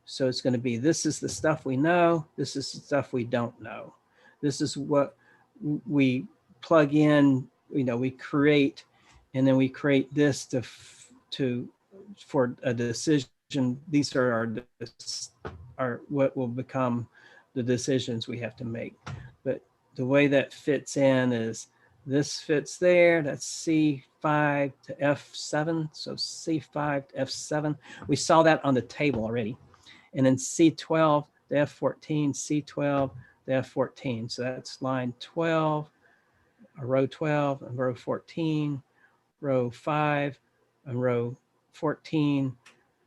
So it's going to be, this is the stuff we know. This is the stuff we don't know. This is what we plug in, we create, and then we create this for a decision. These are our what will become the decisions we have to make. But the way that fits in is this fits there. That's C5 to F7. So C5 to F7. We saw that on the table already. And then C12 to F14, C12 to F14. So that's line 12, row 12, and row 14, row 5, and row 14,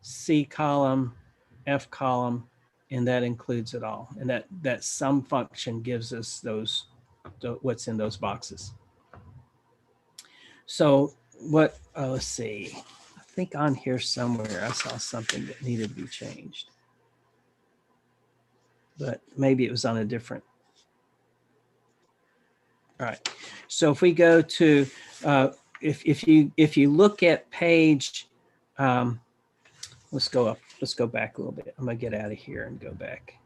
C column, F column, and that includes it all. And that sum function gives us what's in those boxes. So let's see. I think on here somewhere I saw something that needed to be changed. But maybe it was on a different. All right. So if we go to, if you look at page, let's go back a little bit. I'm gonna get out of here and go back.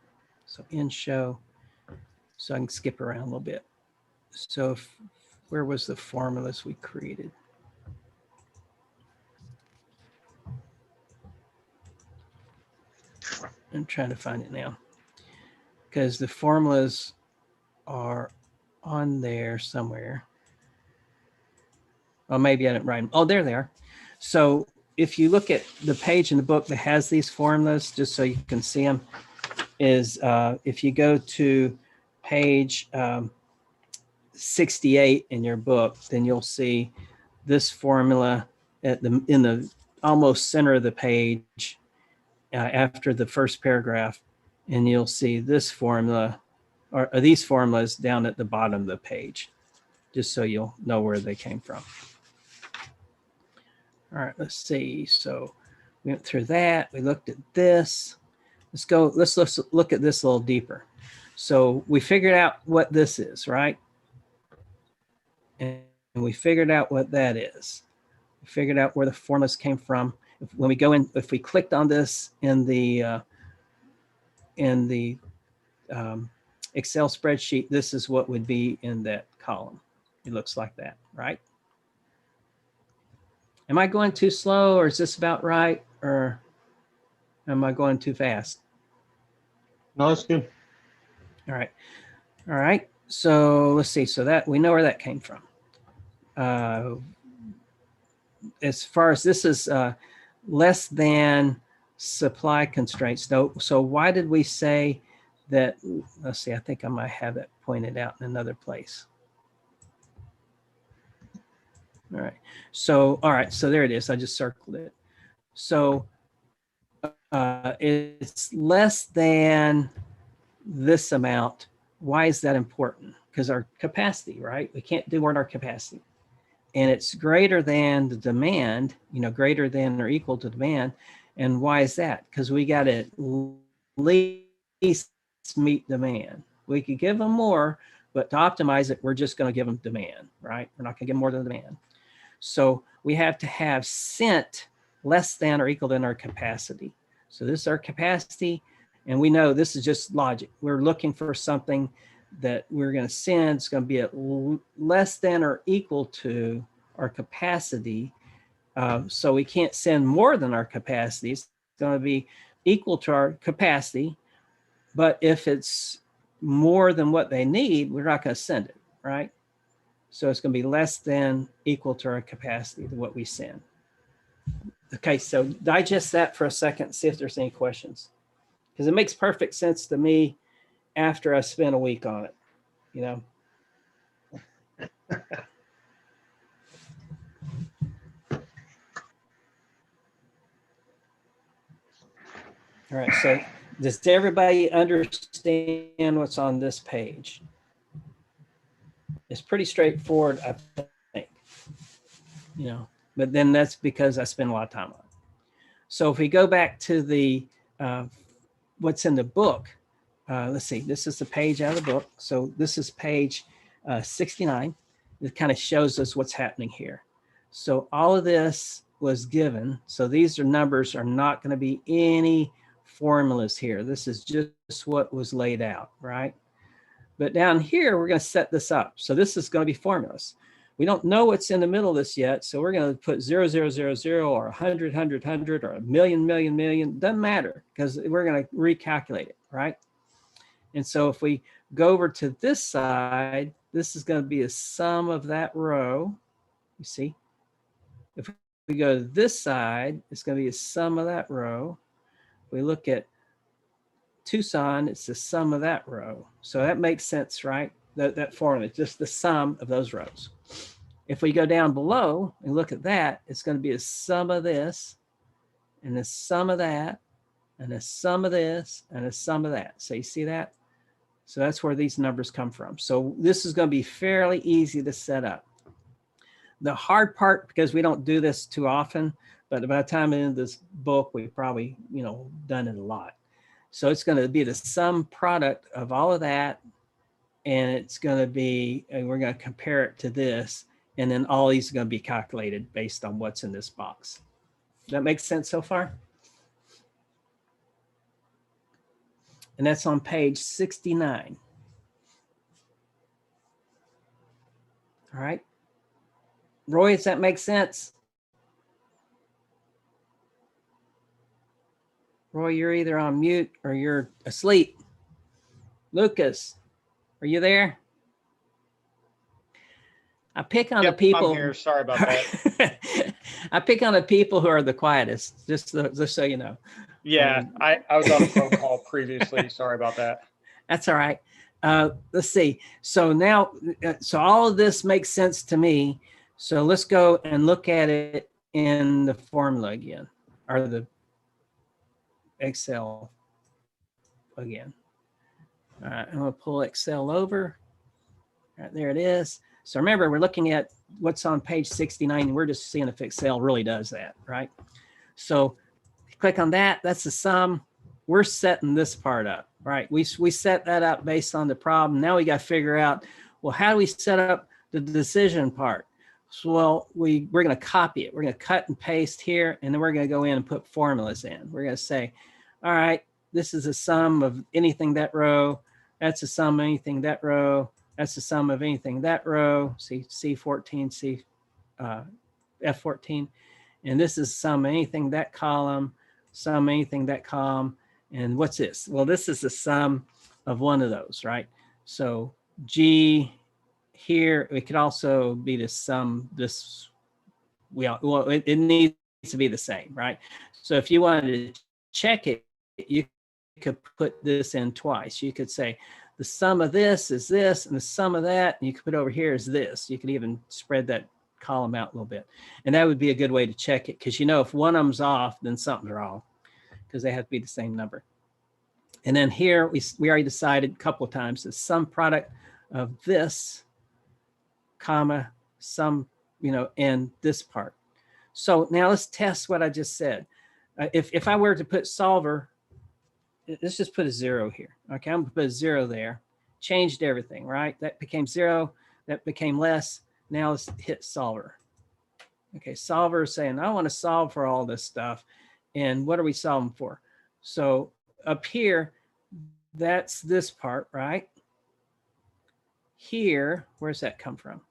So in show, so I can skip around a little bit. So where was the formulas we created? I'm trying to find it now because the formulas are on there somewhere. Oh, maybe I didn't write them. Oh, there they are. So if you look at the page in the book that has these formulas, just so you can see them, is if you go to page 68 in your book, then you'll see this formula in the almost center of the page after the first paragraph, and you'll see this formula or these formulas down at the bottom of the page, just so you'll know where they came from. All right, let's see. So we went through that. We looked at this. Let's look at this a little deeper. So we figured out what this is, right? And we figured out what that is. We figured out where the formulas came from. When we go in, if we clicked on this in the Excel spreadsheet, this is what would be in that column. It looks like that, right? Am I going too slow, or is this about right, or am I going too fast? No, that's good. All right. All right. So let's see. So that we know where that came from. As far as this is less than supply constraints. So why did we say that? Let's see. I think I might have that pointed out in another place. All right. So, all right. So there it is. I just circled it. So it's less than this amount. Why is that important? because our capacity, right? We can't do more than our capacity. And it's greater than the demand, greater than or equal to demand. And why is that? Because we got to at least meet demand. We could give them more, but to optimize it, we're just going to give them demand, right? We're not going to give more than demand. So we have to have sent less than or equal than our capacity. So this is our capacity. And we know this is just logic. We're looking for something that we're going to send. It's going to be at less than or equal to our capacity. So we can't send more than our capacity. It's going to be equal to our capacity. But if it's more than what they need, we're not going to send it, right? So it's going to be less than equal to our capacity to what we send. Okay, so digest that for a second, see if there's any questions. Because it makes perfect sense to me after I spent a week on it, All right, so does everybody understand what's on this page? It's pretty straightforward, I think, but then that's because I spend a lot of time on it. So if we go back to the what's in the book, let's see, this is the page out of the book. So this is page 69. It kind of shows us what's happening here. So all of this was given. So these numbers are not going to be any formulas here. This is just what was laid out, right? But down here, we're going to set this up. So this is going to be formulas. We don't know what's in the middle of this yet. So we're going to put 0, 0, 0, 0, or 100, 100, 100, or a million, million, million. Doesn't matter because we're going to recalculate it, right? And so if we go over to this side, this is going to be a sum of that row. You see? If we go to this side, it's going to be a sum of that row. If we look at Tucson, it's the sum of that row. So that makes sense, right? That formula, just the sum of those rows. If we go down below and look at that, it's going to be a sum of this, and a sum of that, and a sum of this, and a sum of that. So you see that? So that's where these numbers come from. So this is going to be fairly easy to set up. The hard part, because we don't do this too often, but by the time in this book, we've probably, done it a lot. So it's going to be the sum product of all of that. And it's going to be, and we're going to compare it to this. And then all these are going to be calculated based on what's in this box. Does that make sense so far? And that's on page 69. All right. Roy, does that make sense? Roy, you're either on mute or you're asleep. Lucas, are you there? I pick on the people. I'm here. Sorry about that. I pick on the people who are the quietest, just so you know. Yeah, I was on a phone call previously. Sorry about that. That's all right. Let's see. So now, so all of this makes sense to me. So let's go and look at it in the formula again, or the Excel again. All right, I'm going to pull Excel over. All right, there it is. So remember, we're looking at what's on page 69, and we're just seeing if Excel really does that, right? So click on that. That's the sum. We're setting this part up, right? We set that up based on the problem. Now we got to figure out, well, how do we set up the decision part? So, well, we're going to copy it. We're going to cut and paste here, and then we're going to go in and put formulas in. We're going to say, all right, this is a sum of anything that row. That's a sum of anything that row. That's the sum of anything that row. See C14, F14. And this is sum of anything that column, sum of anything that column. And what's this? Well, this is the sum of one of those, right? So G here, it could also be the sum, this, well, it needs to be the same, right? So if you wanted to check it, you could put this in twice. You could say, the sum of this is this, and the sum of that, and you could put over here is this. You could even spread that column out a little bit. And that would be a good way to check it, because if one of them's off, then something's wrong, because they have to be the same number. And then here, we already decided a couple of times the sum product of this, comma, some, and this part. So now let's test what I just said. If I were to put solver, let's just put a 0 here. Okay, I'm gonna put a 0 there. Changed everything, right? That became 0, that became less. Now let's hit solver. Okay, solver is saying, I want to solve for all this stuff. And what are we solving for? So up here, that's this part, right? Here, where's that come from?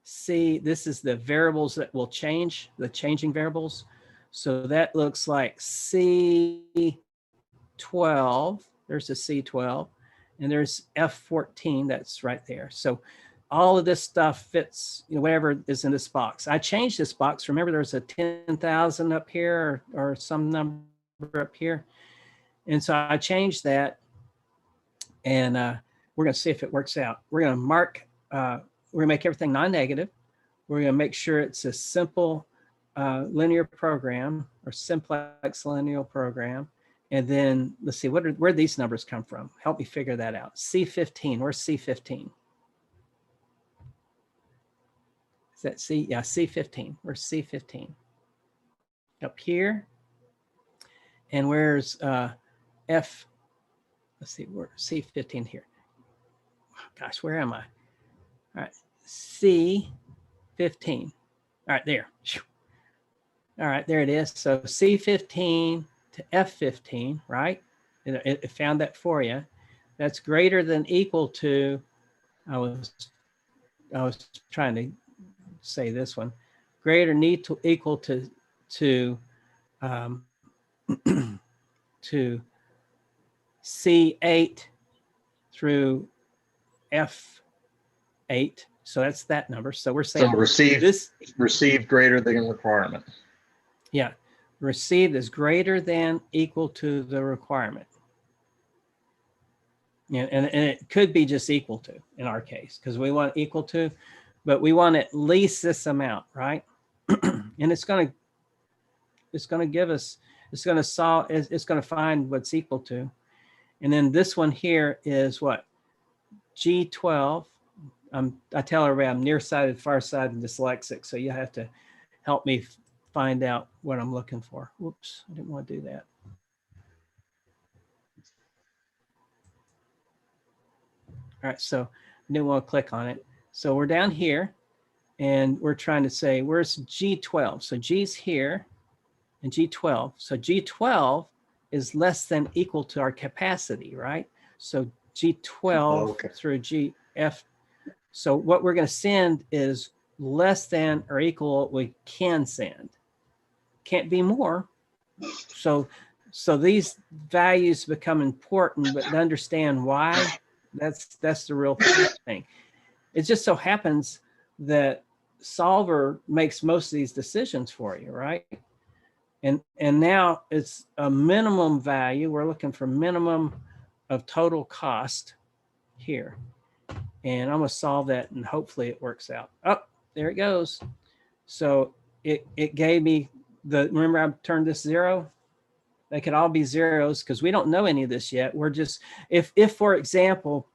See, this is the variables that will change, the changing variables. So that looks like C12, there's a C12, and there's F14, that's right there. So all of this stuff fits, whatever is in this box. I changed this box. Remember, there's a 10,000 up here or some number up here. And so I changed that, and we're going to see if it works out. We're going to mark, we're going to make everything non-negative. We're going to make sure it's a simple linear program or simplex linear program. And then let's see, where these numbers come from? Help me figure that out. C15, where's C15? Is that C? Yeah, C15. Where's C15? Up here. And where's F? Let's see, where C15 here. Gosh, where am I? All right, C15. All right, there. All right, there it is. So C15 to F15, right? It found that for you. That's greater than equal to, I was trying to say this one, greater than equal to to C8 through F8. So that's that number. So we're saying received greater than requirement. Yeah, received is greater than equal to the requirement. Yeah, and it could be just equal to in our case, because we want equal to, but we want at least this amount, right? And it's going to give us, it's going to find what's equal to. And then this one here is what? G12. I tell everybody I'm nearsighted, farsighted, dyslexic, so you have to help me find out what I'm looking for. Whoops, I didn't want to do that. All right, so I didn't want to click on it. So we're down here, and we're trying to say, where's G12? So G's here, and G12. So G12 is less than equal to our capacity, right? So G12 through GF. So what we're going to send is less than or equal what we can send. Can't be more. So these values become important, but to understand why, that's the real thing. It just so happens that Solver makes most of these decisions for you, right? And now it's a minimum value. We're looking for minimum of total cost here. And I'm going to solve that, and hopefully it works out. Oh, there it goes. So it gave me remember I turned this 0? They could all be zeros because we don't know any of this yet. We're just, if for example,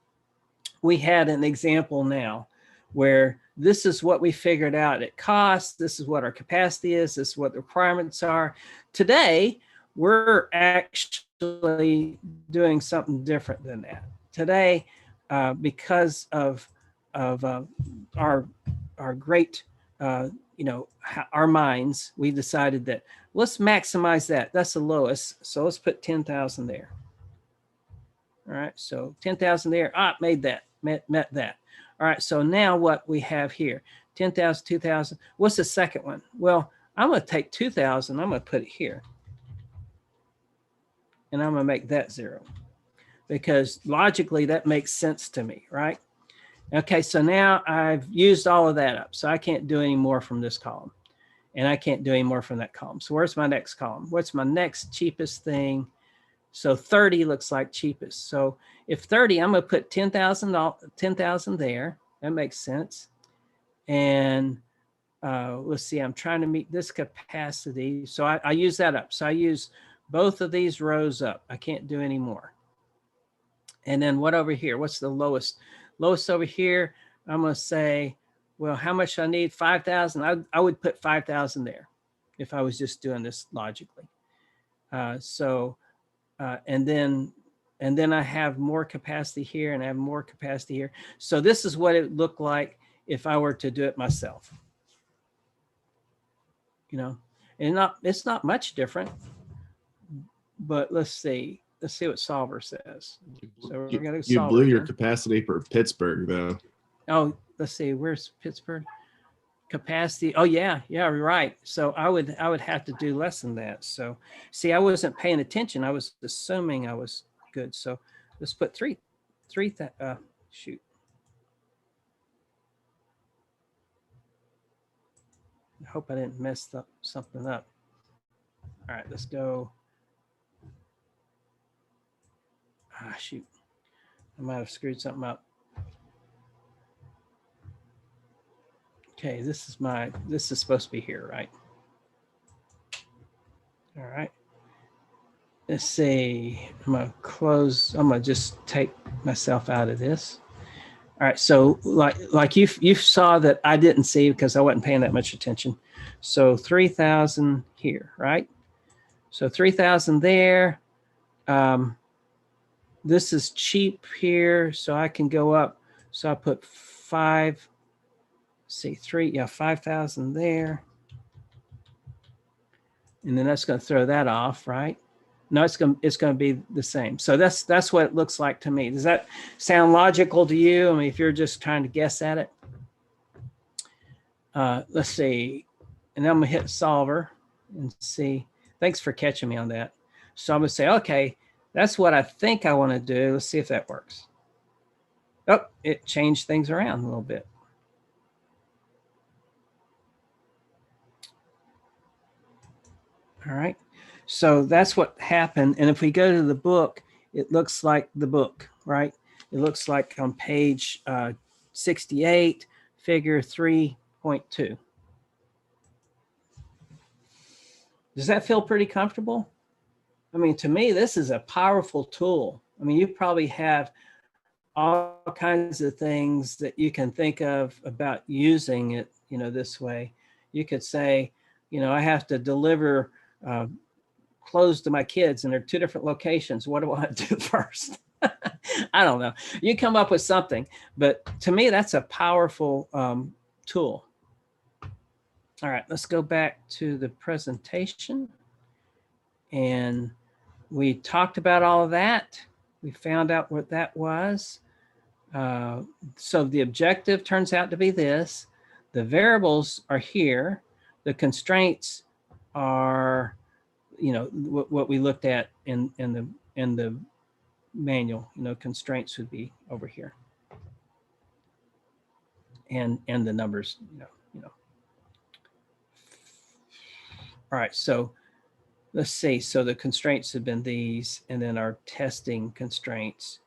we had an example now where this is what we figured out it costs, this is what our capacity is, this is what the requirements are. Today, we're actually doing something different than that. Today, because of our great, our minds, we decided that let's maximize that. That's the lowest. So let's put 10,000 there. All right, so 10,000 there. Made that, met that. All right, so now what we have here, 10,000, 2,000. What's the second one? Well, I'm going to take 2,000. I'm going to put it here. And I'm going to make that 0. Because logically, that makes sense to me, right? Okay, so now I've used all of that up. So I can't do any more from this column. And I can't do any more from that column. So where's my next column? What's my next cheapest thing? So 30 looks like cheapest. So if 30, I'm going to put 10,000 there. That makes sense. And let's see, I'm trying to meet this capacity. So I use that up. So I use both of these rows up. I can't do any more. And then what over here? What's the lowest Lois over here, I'm going to say, well, how much I need? 5,000. I would put 5,000 there if I was just doing this logically. And then I have more capacity here and I have more capacity here. So this is what it would look like if I were to do it myself. You know, and it's not much different, but let's see what Solver says. So we're going to You Solver blew your again. capacity for Pittsburgh, though. Oh, let's see, where's Pittsburgh? Capacity. Oh yeah, you're right. So I would have to do less than that. So see, I wasn't paying attention. I was assuming I was good. So let's put three. Shoot. I hope I didn't mess something up. All right, let's go. Shoot. I might have screwed something up. Okay, this is supposed to be here, right? All right. Let's see. I'm gonna just take myself out of this. All right, so like you saw that I didn't see because I wasn't paying that much attention. So 3,000 here, right? So 3,000 there. This is cheap here, so I can go up. So I put 5. See 5,000 there. And then that's going to throw that off, right? No, it's going to be the same. So that's what it looks like to me. Does that sound logical to you? I mean, if you're just trying to guess at it. Let's see. And then I'm going to hit Solver and see. Thanks for catching me on that. So I'm going to say, okay, that's what I think I want to do. Let's see if that works. Oh, it changed things around a little bit. All right, so that's what happened. And if we go to the book, it looks like the book, right? It looks like on page 68, figure 3.2. Does that feel pretty comfortable? I mean, to me, this is a powerful tool. I mean, you probably have all kinds of things that you can think of about using it, you know, this way. You could say, you know, I have to deliver clothes to my kids and they're 2 different locations. What do I do first? I don't know. You come up with something, but to me, that's a powerful tool. All right, let's go back to the presentation. And we talked about all of that. We found out what that was. So the objective turns out to be this. The variables are here. The constraints are, you know, what we looked at in the manual. You know, constraints would be over here, and the numbers. You know. All right, so let's see. So the constraints have been these, and then our testing constraints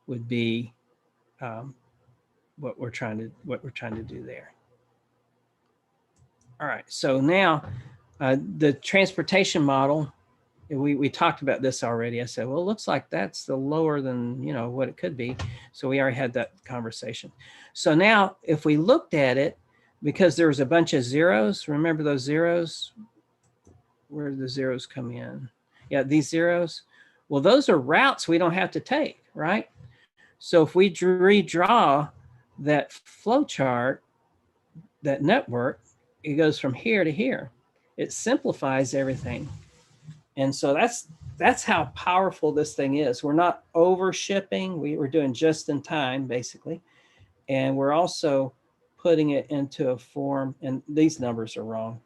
would be what we're trying to do there. All right, so now the transportation model, we talked about this already. I said, well, it looks like that's the lower than, you know, what it could be. So we already had that conversation. So now if we looked at it, because there was a bunch of zeros, remember those zeros? Where do the zeros come in? Yeah, these zeros. Well, those are routes we don't have to take, right? So if we redraw that flow chart, that network, it goes from here to here. It simplifies everything. And so that's how powerful this thing is. We're not over shipping. We're doing just in time, basically. And we're also putting it into a form, and these numbers are wrong,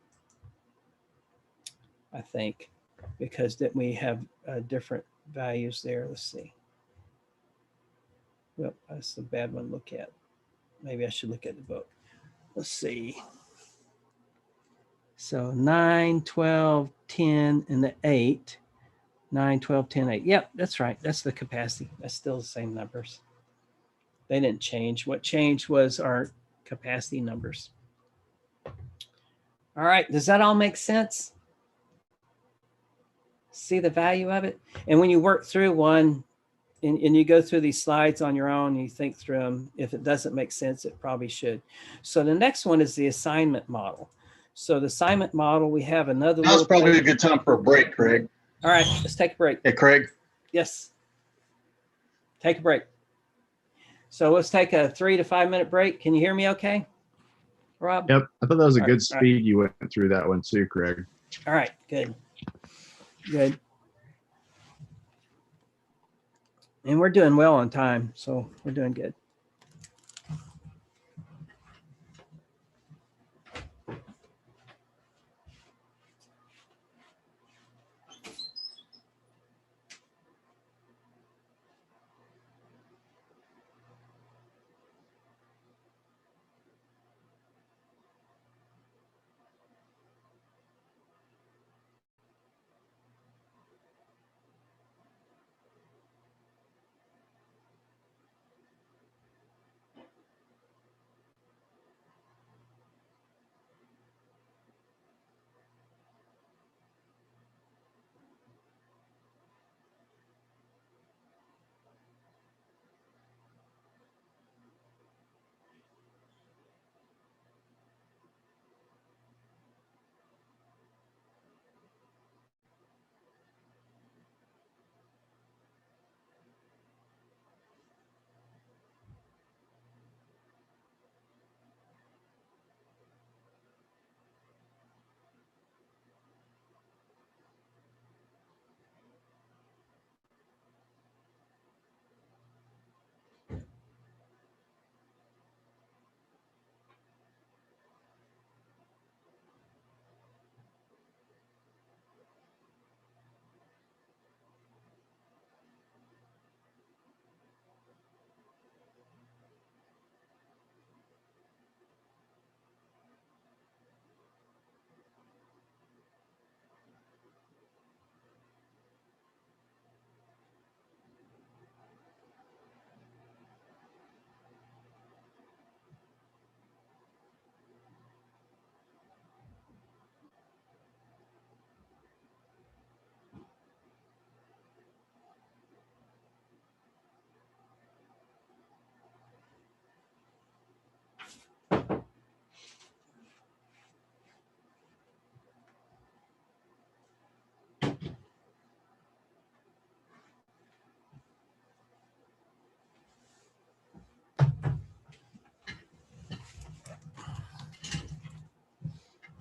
I think, because that we have different values there. Let's see. Well, that's a bad one to look at. Maybe I should look at the book. Let's see. So 9, 12, 10, and the 8. 9, 12, 10, 8. Yep, that's right. That's the capacity. That's still the same numbers. They didn't change. What changed was our capacity numbers. All right, does that all make sense? See the value of it? And when you work through one and you go through these slides on your own, you think through them. If it doesn't make sense, it probably should. So the next one is the assignment model. So the assignment model, we have another. Now's probably a good time for a break, Craig. All right, let's take a break. Hey, Craig. Yes. Take a break. So let's take a 3 to 5 minute break. Can you hear me okay, Rob? Yep. I thought that was a All good right, all right. speed you went through that one too, Craig. All right, good. Good. And we're doing well on time, so we're doing good.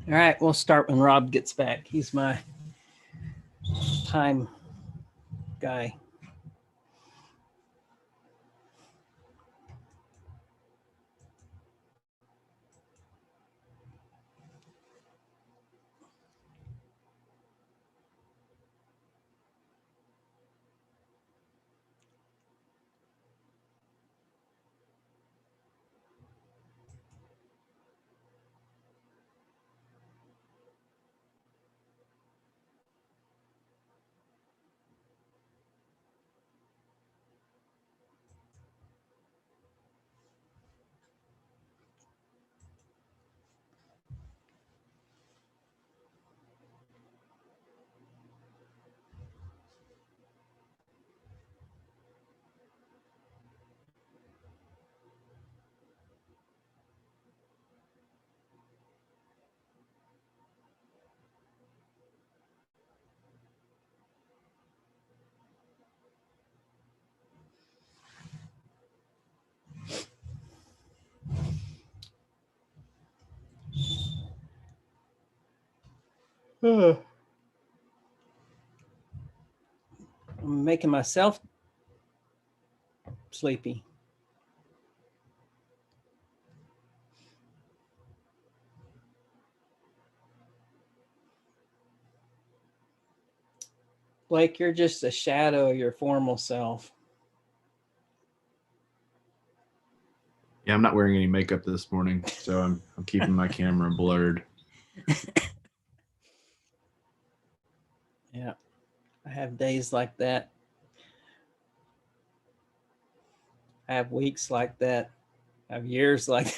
All right, we'll start when Rob gets back. He's my time guy. I'm making myself sleepy. Blake, you're just a shadow of your formal self. Yeah, I'm not wearing any makeup this morning, so I'm keeping my camera blurred. Yeah, I have days like that. I have weeks like that. I have years like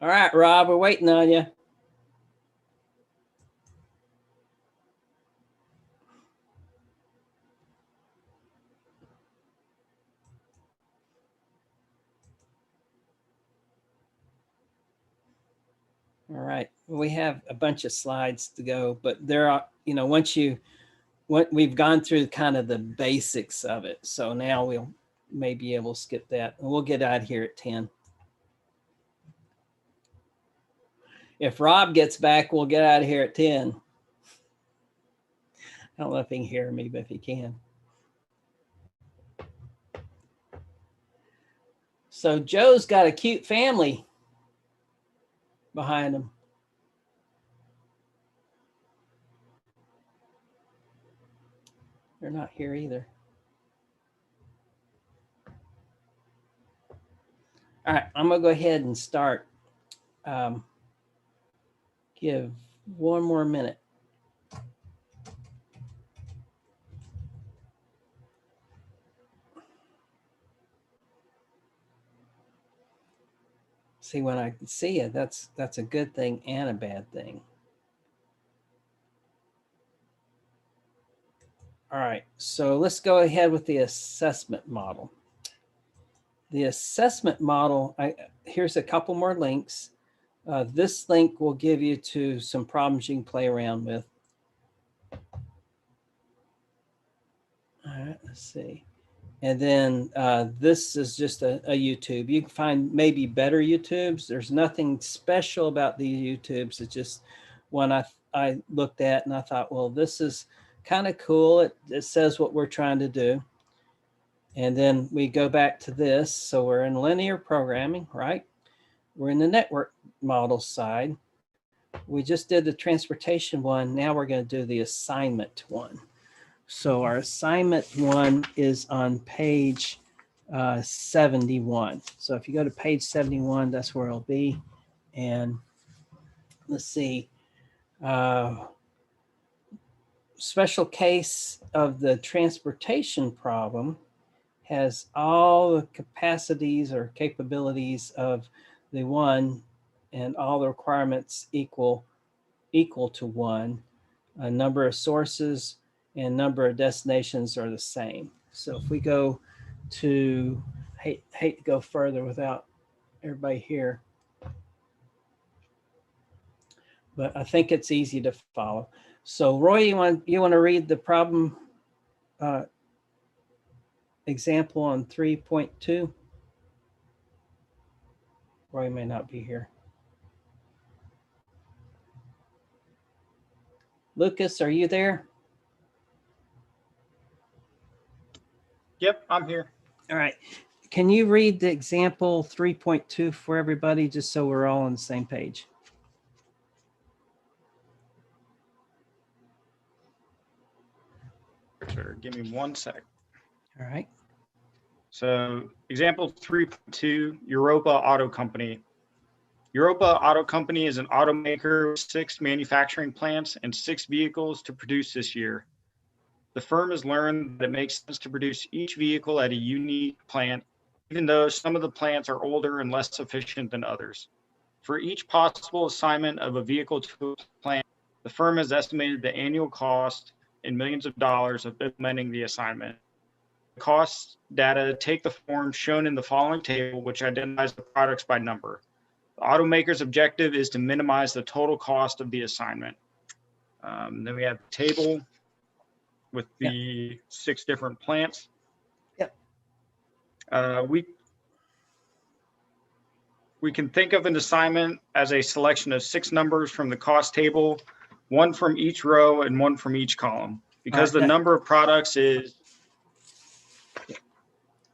All right, Rob, we're waiting on you. All right. We have a bunch of slides to go, but there are, we've gone through kind of the basics of it. So now we'll may be able to skip that, and we'll get out here at 10. If Rob gets back, we'll get out of here at 10. I don't know if he can hear me, but if he can. So Joe's got a cute family behind him. They're not here either. All right, I'm gonna go ahead and start. Give one more minute. See, when I see it, that's a good thing and a bad thing. All right, so let's go ahead with the assessment model. The assessment model, here's a couple more links. This link will give you to some problems you can play around with. All right, let's see. And then this is just a YouTube. You can find maybe better YouTubes. There's nothing special about these YouTubes. It's just one I looked at and I thought, well, this is kind of cool. It says what we're trying to do. And then we go back to this. So we're in linear programming, right? We're in the network model side. We just did the transportation one. Now we're going to do the assignment one. So our assignment one is on page 71. So if you go to page 71, that's where it'll be. And let's see. Special case of the transportation problem has all the capacities or capabilities of the one, and all the requirements equal to one. A number of sources and number of destinations are the same. So if we go to, hate to go further without everybody here, but I think it's easy to follow. So Roy, you want to read the problem example on 3.2? Roy may not be here. Lucas, are you there? Yep, I'm here. All right. Can you read the example 3.2 for everybody, just so we're all on the same page? Sure, give me 1 sec. All right. So example 3.2, Europa Auto Company. Europa Auto Company is an automaker with 6 manufacturing plants and 6 vehicles to produce this year. The firm has learned that it makes sense to produce each vehicle at a unique plant, even though some of the plants are older and less efficient than others. For each possible assignment of a vehicle to a plant, the firm has estimated the annual cost in millions of dollars of implementing the assignment. The cost data take the form shown in the following table, which identifies the products by number. The automaker's objective is to minimize the total cost of the assignment. Then we have the table with the 6 different plants. Yep. We can think of an assignment as a selection of 6 numbers from the cost table, 1 from each row and 1 from each column. Because the number of products is...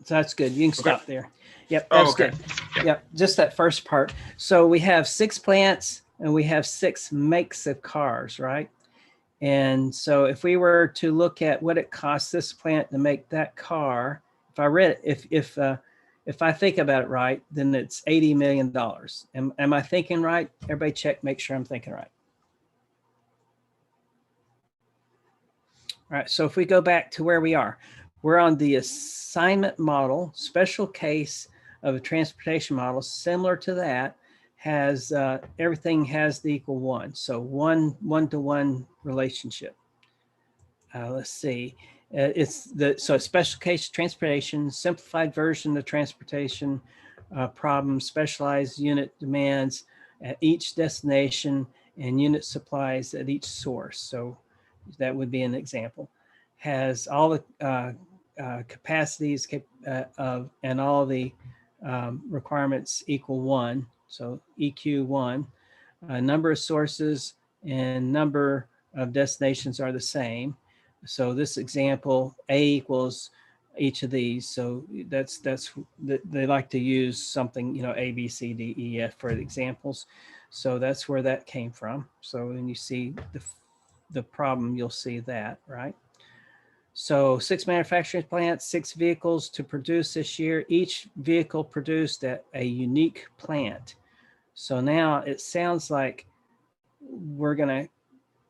So that's good. You can stop there. Yep, that's good. Yep, just that first part. So we have 6 plants and we have 6 makes of cars, right? And so if we were to look at what it costs this plant to make that car, if I read it, if I think about it right, then it's $80 million. Am I thinking right? Everybody check, make sure I'm thinking right. All right, so if we go back to where we are, we're on the assignment model, special case of a transportation model, similar to that, has everything has the equal 1. So one-to-one relationship. Let's see. So special case transportation, simplified version of transportation problem, specialized unit demands, at each destination and unit supplies at each source. So that would be an example. Has all the capacities and all the requirements equal 1. So EQ 1. Number of sources and number of destinations are the same. So this example, A equals each of these. So they like to use something, you know, A, B, C, D, E, F for the examples. So that's where that came from. So when you see the problem, you'll see that, right? So 6 manufacturing plants, 6 vehicles to produce this year, each vehicle produced at a unique plant. So now it sounds like we're going to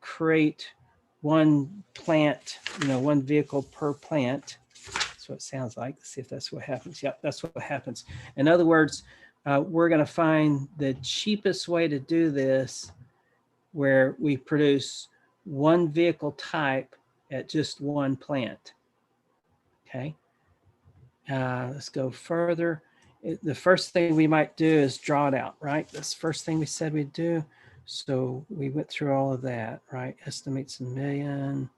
create one plant, you know, one vehicle per plant. That's what it sounds like. Let's see if that's what happens. Yep, that's what happens. In other words, we're going to find the cheapest way to do this where we produce one vehicle type at just one plant. Okay. Let's go further. The first thing we might do is draw it out, right? That's the first thing we said we'd do. So we went through all of that, right? Estimates a million.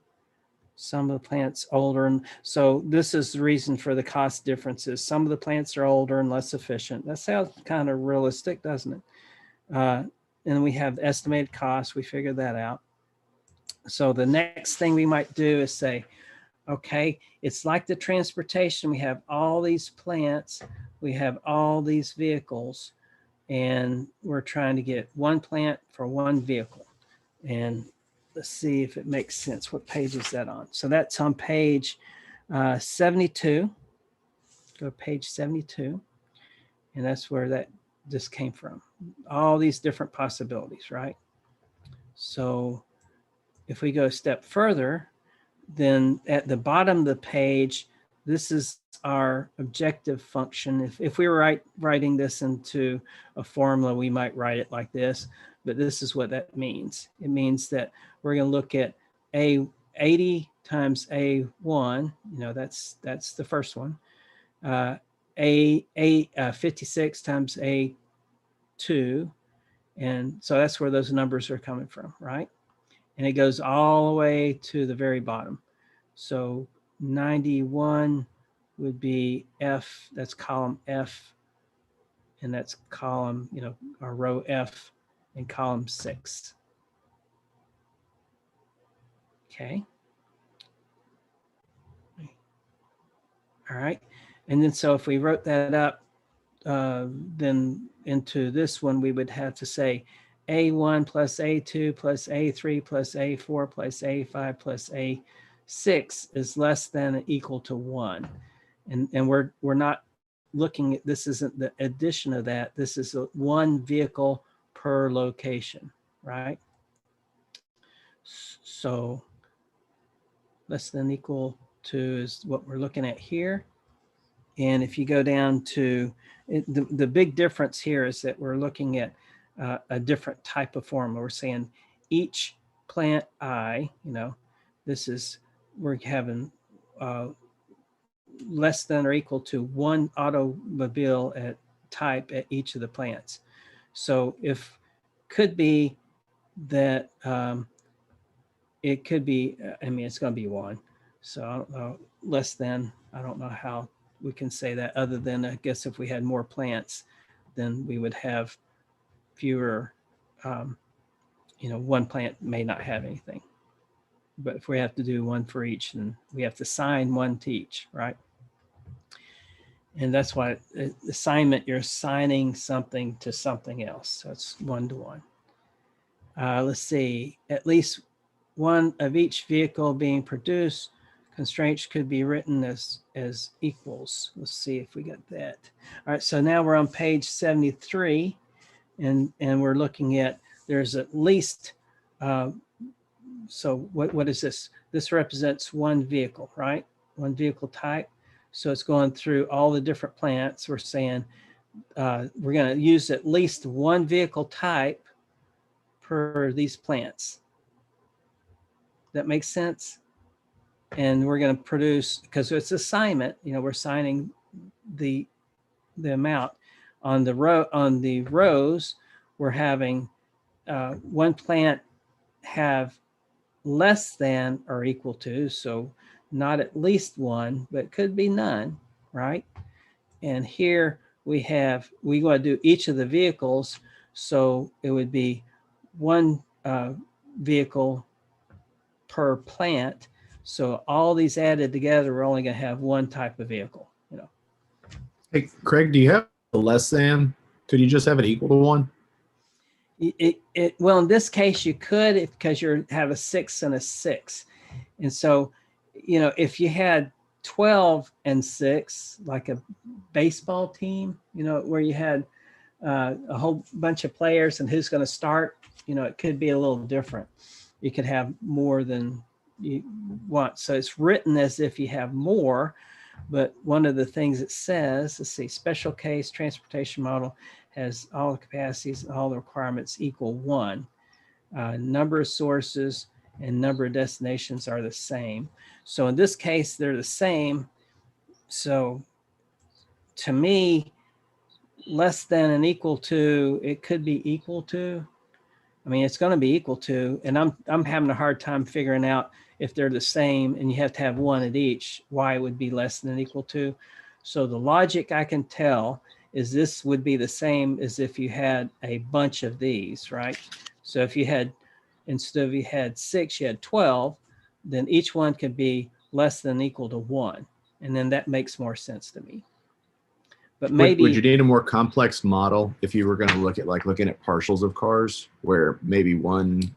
Some of the plants older. And so this is the reason for the cost differences. Some of the plants are older and less efficient. That sounds kind of realistic, doesn't it? And we have estimated costs. We figured that out. So the next thing we might do is say, okay, it's like the transportation. We have all these plants. We have all these vehicles. And we're trying to get one plant for one vehicle. And let's see if it makes sense. What page is that on? So that's on page 72. Go to page 72. And that's where this came from. All these different possibilities, right? So if we go a step further, then at the bottom of the page, this is our objective function. If we were writing this into a formula, we might write it like this, but this is what that means. It means that we're going to look at A80 times A1, you know, that's the first one. 56 times A2. And so that's where those numbers are coming from, right? And it goes all the way to the very bottom. So 91 would be F, that's column F, and that's column, you know, or row F in column 6. Okay. All right. And then so if we wrote that up, then into this one, we would have to say A1 plus A2 plus A3 plus A4 plus A5 plus A6 is less than or equal to 1. And we're not looking at, this isn't the addition of that. This is one vehicle per location, right? So less than equal to is what we're looking at here. And if you go down to the big difference here is that we're looking at a different type of formula. We're saying each plant I, you know, this is, we're having less than or equal to one automobile at type at each of the plants. So if could be that it could be, I mean, it's going to be 1. So I don't know, less than, I don't know how we can say that other than, I guess if we had more plants, then we would have fewer, you know, one plant may not have anything. But if we have to do one for each, then we have to assign one to each, right? And that's why assignment, you're assigning something to something else. So it's 1 to 1. Let's see, at least one of each vehicle being produced, constraints could be written as equals. Let's see if we got that. All right, so now we're on page 73 and we're looking at, there's at least, so what is this? This represents one vehicle, right? One vehicle type. So it's going through all the different plants. We're saying we're going to use at least one vehicle type per these plants. That makes sense? And we're going to produce, because it's assignment, you know, we're assigning the amount on the rows. we're having one plant have less than or equal to, so not at least one, but could be none, right? And here we want to do each of the vehicles, so it would be one vehicle per plant. So all these added together, we're only going to have one type of vehicle. You know, Hey, Craig, do you have a less than? Could you just have it equal to 1? Well, in this case, you could, because you have a 6 and a 6, and so, you know, if you had 12 and 6, like a baseball team, you know, where you had a whole bunch of players and who's going to start, you know, it could be a little different. You could have more than you want. So it's written as if you have more, but one of the things it says, let's see, special case transportation model has all the capacities and all the requirements equal 1. Number of sources and number of destinations are the same. So in this case, they're the same. So to me, less than and equal to, it could be equal to. I mean, it's going to be equal to, and I'm having a hard time figuring out if they're the same and you have to have one at each, why it would be less than equal to. So the logic I can tell is this would be the same as if you had a bunch of these, right? So if you had, instead of you had 6, you had 12, then each one could be less than equal to 1. And then that makes more sense to me. But maybe Would you need a more complex model if you were going to look at looking at partials of cars, where maybe one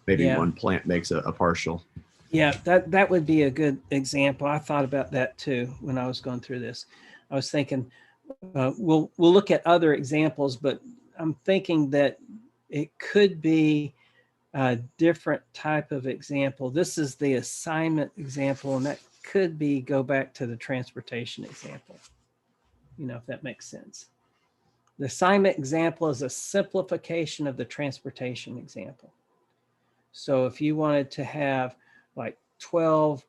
plant makes a partial? Yeah, that would be a good example. I thought about that too when I was going through this. I was thinking we'll look at other examples, but I'm thinking that it could be a different type of example. This is the assignment example, and that could be go back to the transportation example. You know, if that makes sense. The assignment example is a simplification of the transportation example. So if you wanted to have like 12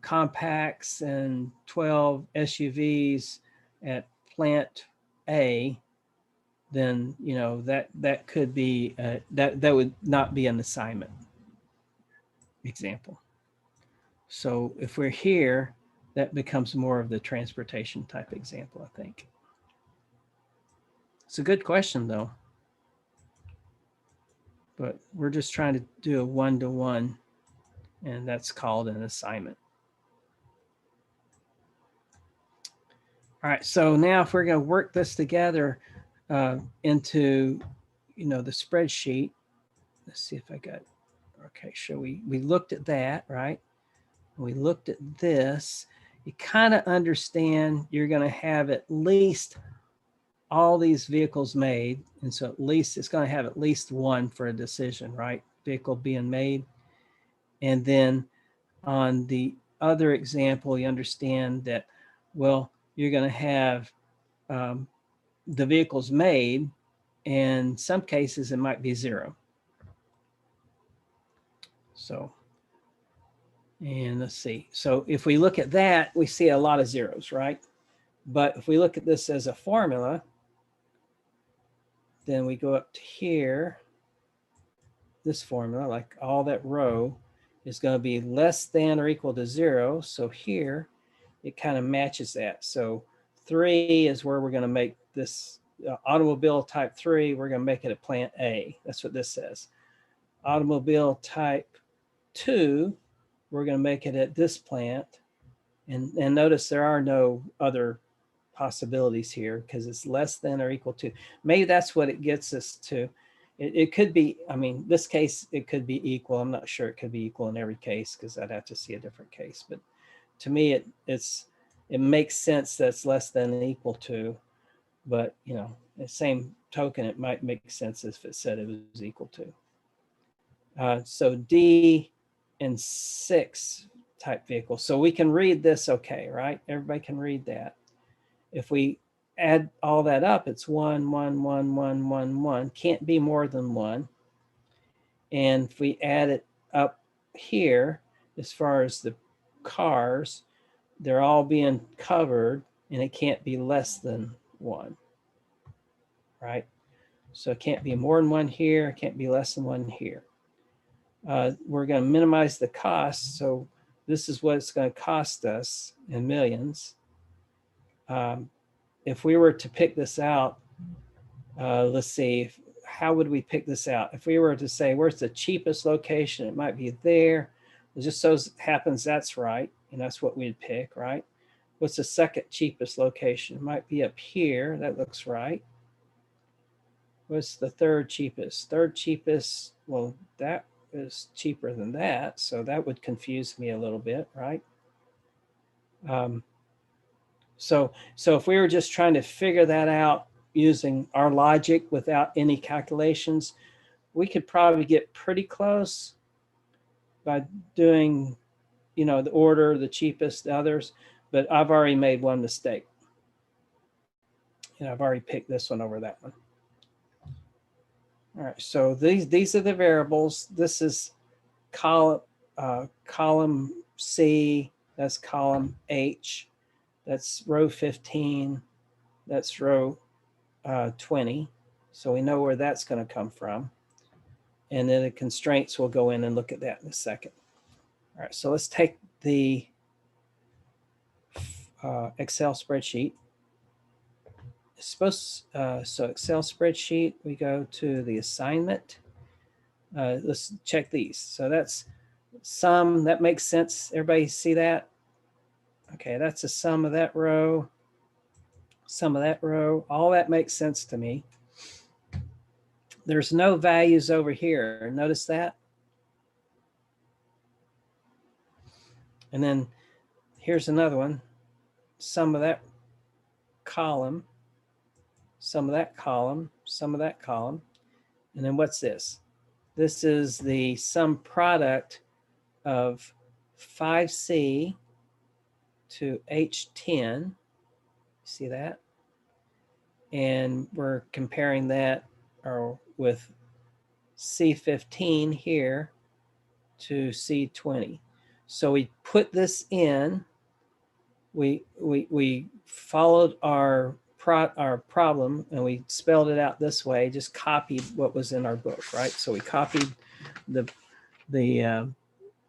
compacts and 12 SUVs at plant A, then, you know, that could be, that would not be an assignment example. So if we're here, that becomes more of the transportation type example, I think. It's a good question though, but we're just trying to do a 1-to-1, and that's called an assignment. All right, so now if we're going to work this together into, you know, the spreadsheet, let's see if I got, okay, so we looked at that, right? We looked at this. You kind of understand you're going to have at least all these vehicles made. And so at least it's going to have at least one for a decision, right? Vehicle being made. And then on the other example, you understand that, well, you're going to have the vehicles made, and in some cases it might be 0. So, and let's see. So if we look at that, we see a lot of zeros, right? But if we look at this as a formula, then we go up to here, this formula, like all that row is going to be less than or equal to 0. So here it kind of matches that. So 3 is where we're going to make this automobile type 3. We're going to make it at plant A. That's what this says. Automobile type 2, we're going to make it at this plant. And notice there are no other possibilities here because it's less than or equal to. Maybe that's what it gets us to. It could be, I mean, this case, it could be equal. I'm not sure it could be equal in every case because I'd have to see a different case. But to me, it makes sense that it's less than and equal to. But, you know, the same token, it might make sense if it said it was equal to. So D and 6 type vehicle. So we can read this okay, right? Everybody can read that. If we add all that up, it's 1, 1, 1, 1, 1, 1. Can't be more than 1. And if we add it up here, as far as the cars, they're all being covered, and it can't be less than 1, right? So it can't be more than one here, it can't be less than one here. We're going to minimize the cost. So this is what it's going to cost us in millions. If we were to pick this out, let's see, how would we pick this out? If we were to say, where's the cheapest location? It might be there. It just so happens that's right. And that's what we'd pick, right? What's the second cheapest location? It might be up here. That looks right. What's the third cheapest? Third cheapest, well, that is cheaper than that. So that would confuse me a little bit, right? So if we were just trying to figure that out using our logic without any calculations, we could probably get pretty close by doing, you know, the order, the cheapest, the others, but I've already made one mistake. And I've already picked this one over that one. All right, so these are the variables. This is column C, that's column H, that's row 15, that's row 20. So we know where that's going to come from. And then the constraints, we'll go in and look at that in a second. All right, so let's take the Excel spreadsheet. It's supposed, so Excel spreadsheet, we go to the assignment. Let's check these. So that's sum, that makes sense. Everybody see that? Okay, that's a sum of that row, sum of that row. All that makes sense to me. There's no values over here. Notice that? And then here's another one. Sum of that column, sum of that column, sum of that column. And then what's this? This is the sum product of 5C to H10. See that? And we're comparing that with C15 here to C20. So we put this in, we followed our problem and we spelled it out this way, just copied what was in our book, right? So we copied the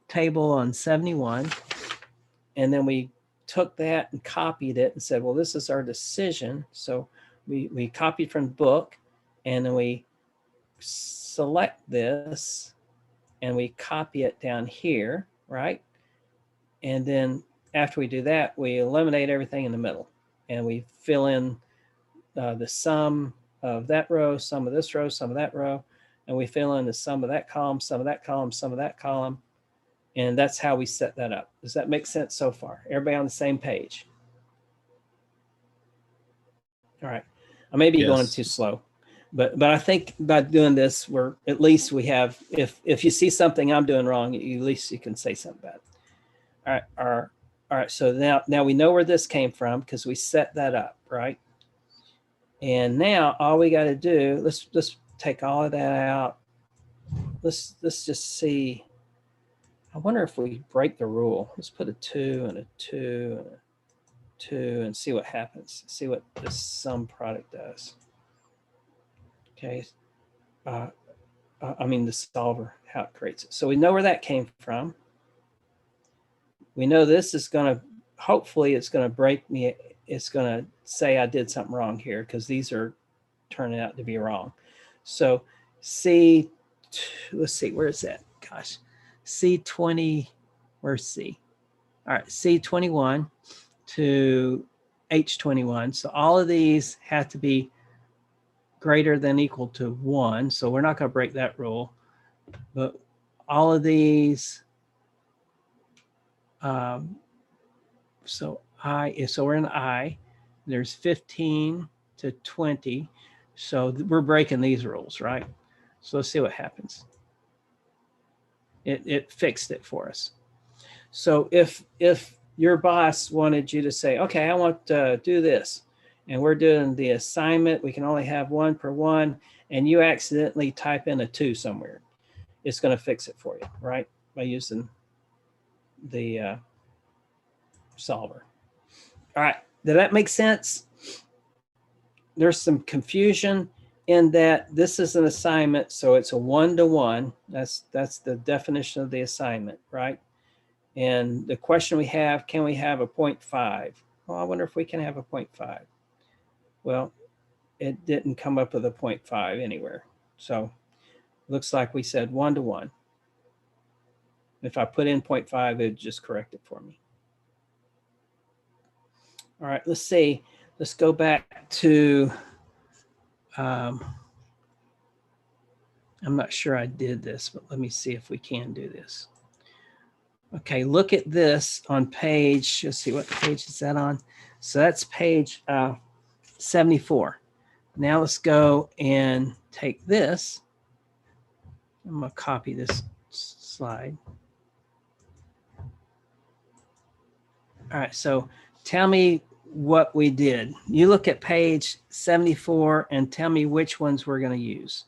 table on 71, and then we took that and copied it and said, well, this is our decision. So we copied from the book, and then we select this and we copy it down here, right? And then after we do that, we eliminate everything in the middle and we fill in the sum of that row, sum of this row, sum of that row, and we fill in the sum of that column, sum of that column, sum of that column. And that's how we set that up. Does that make sense so far? Everybody on the same page? All right. I may be going too slow, but I think by doing this, we're at least we have, if you see something I'm doing wrong, at least you can say something about it. All right. So now we know where this came from because we set that up, right? And now all we got to do, let's take all of that out. Let's just see. I wonder if we break the rule. Let's put a 2 and a 2 and a 2 and see what happens. See what the sum product does. Okay. I mean the solver, how it creates it. So we know where that came from. We know this is going to, hopefully it's going to break me. It's going to say I did something wrong here because these are turning out to be wrong. So C, let's see, where is that? Gosh, C20, where's C? All right, C21 to H21. So all of these have to be greater than equal to 1. So we're not going to break that rule. But all of these, so we're in I. There's 15 to 20. So we're breaking these rules, right? So let's see what happens. It fixed it for us. So if your boss wanted you to say, okay, I want to do this, and we're doing the assignment, we can only have 1 per 1, and you accidentally type in a 2 somewhere, it's going to fix it for you, right? By using the solver. All right, did that make sense? There's some confusion. in that this is an assignment, so it's a 1-to-1. That's the definition of the assignment, right? And the question we have, can we have a 0.5? Well, I wonder if we can have a 0.5. Well, it didn't come up with a 0.5 anywhere. So looks like we said 1-to-1. If I put in 0.5, it would just correct it for me. All right, let's see. Let's go back to, I'm not sure I did this, but let me see if we can do this. Okay, look at this on page, let's see, what page is that on? So that's page 74. Now let's go and take this. I'm gonna copy this slide. All right, so tell me what we did. You look at page 74 and tell me which ones we're going to use.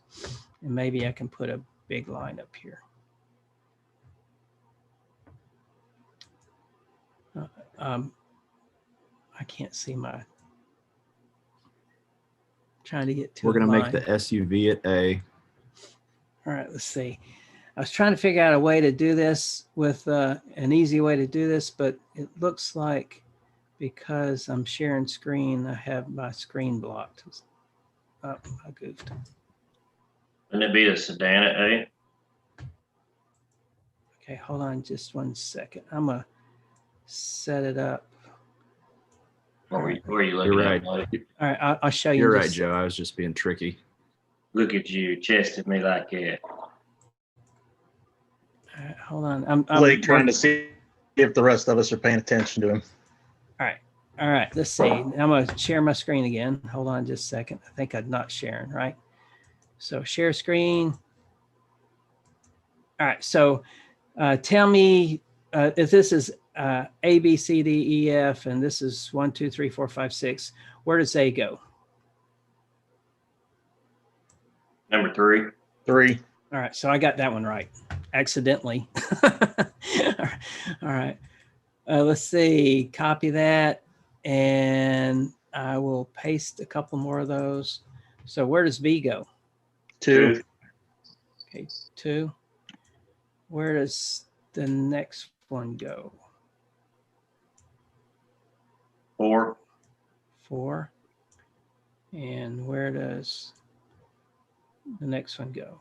And maybe I can put a big line up here. I can't see my, trying to get to We're going to a make line. the SUV at A. All right, let's see. I was trying to figure out a way to do this with an easy way to do this, but it looks like because I'm sharing screen, I have my screen blocked. Oh, I goofed. Wouldn't it be the sedan at A? Okay, hold on just 1 second. I'm gonna set it up. Or are you looking You're at right. Mike? All right, I'll show you. You're in right, just- Joe. I was just being tricky. Look at you, chested me like that. All right, hold on. I'm Blake trying to see if the rest of us are paying attention to him. All right, let's see. I'm gonna share my screen again. Hold on just a second. I think I'm not sharing, right? So share screen. All right, so tell me if this is A, B, C, D, E, F, and this is 1, 2, 3, 4, 5, 6. Where does A go? Number 3. 3. All right, so I got that one right, accidentally. All right, let's see, copy that, and I will paste a couple more of those. So where does B go? 2. Okay, 2. Where does the next one go? 4. 4. And where does the next one go?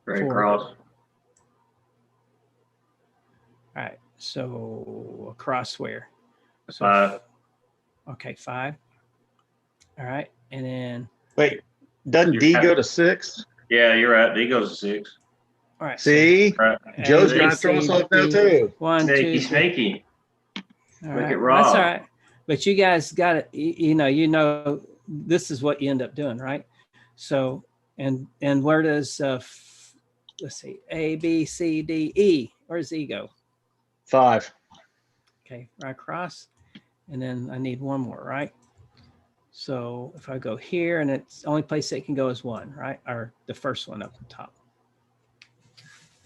Right 4. across. All right, so across where? So 5. Okay, 5. All right, and then Wait, doesn't D go to 6? Yeah, you're right. D goes to 6. all right. See? Right. Joe's A, trying B, to throw us C, off there D, too. 1, 2, Sneaky, 3. sneaky. All Make right, it well, that's raw. all right. But you guys got it. You know, this is what you end up doing, right? So, and where does let's see, A, B, C, D, E. Where does E go? 5. Okay, right across, and then I need one more, right? So if I go here, and it's the only place it can go is 1, right? Or the first one up the top.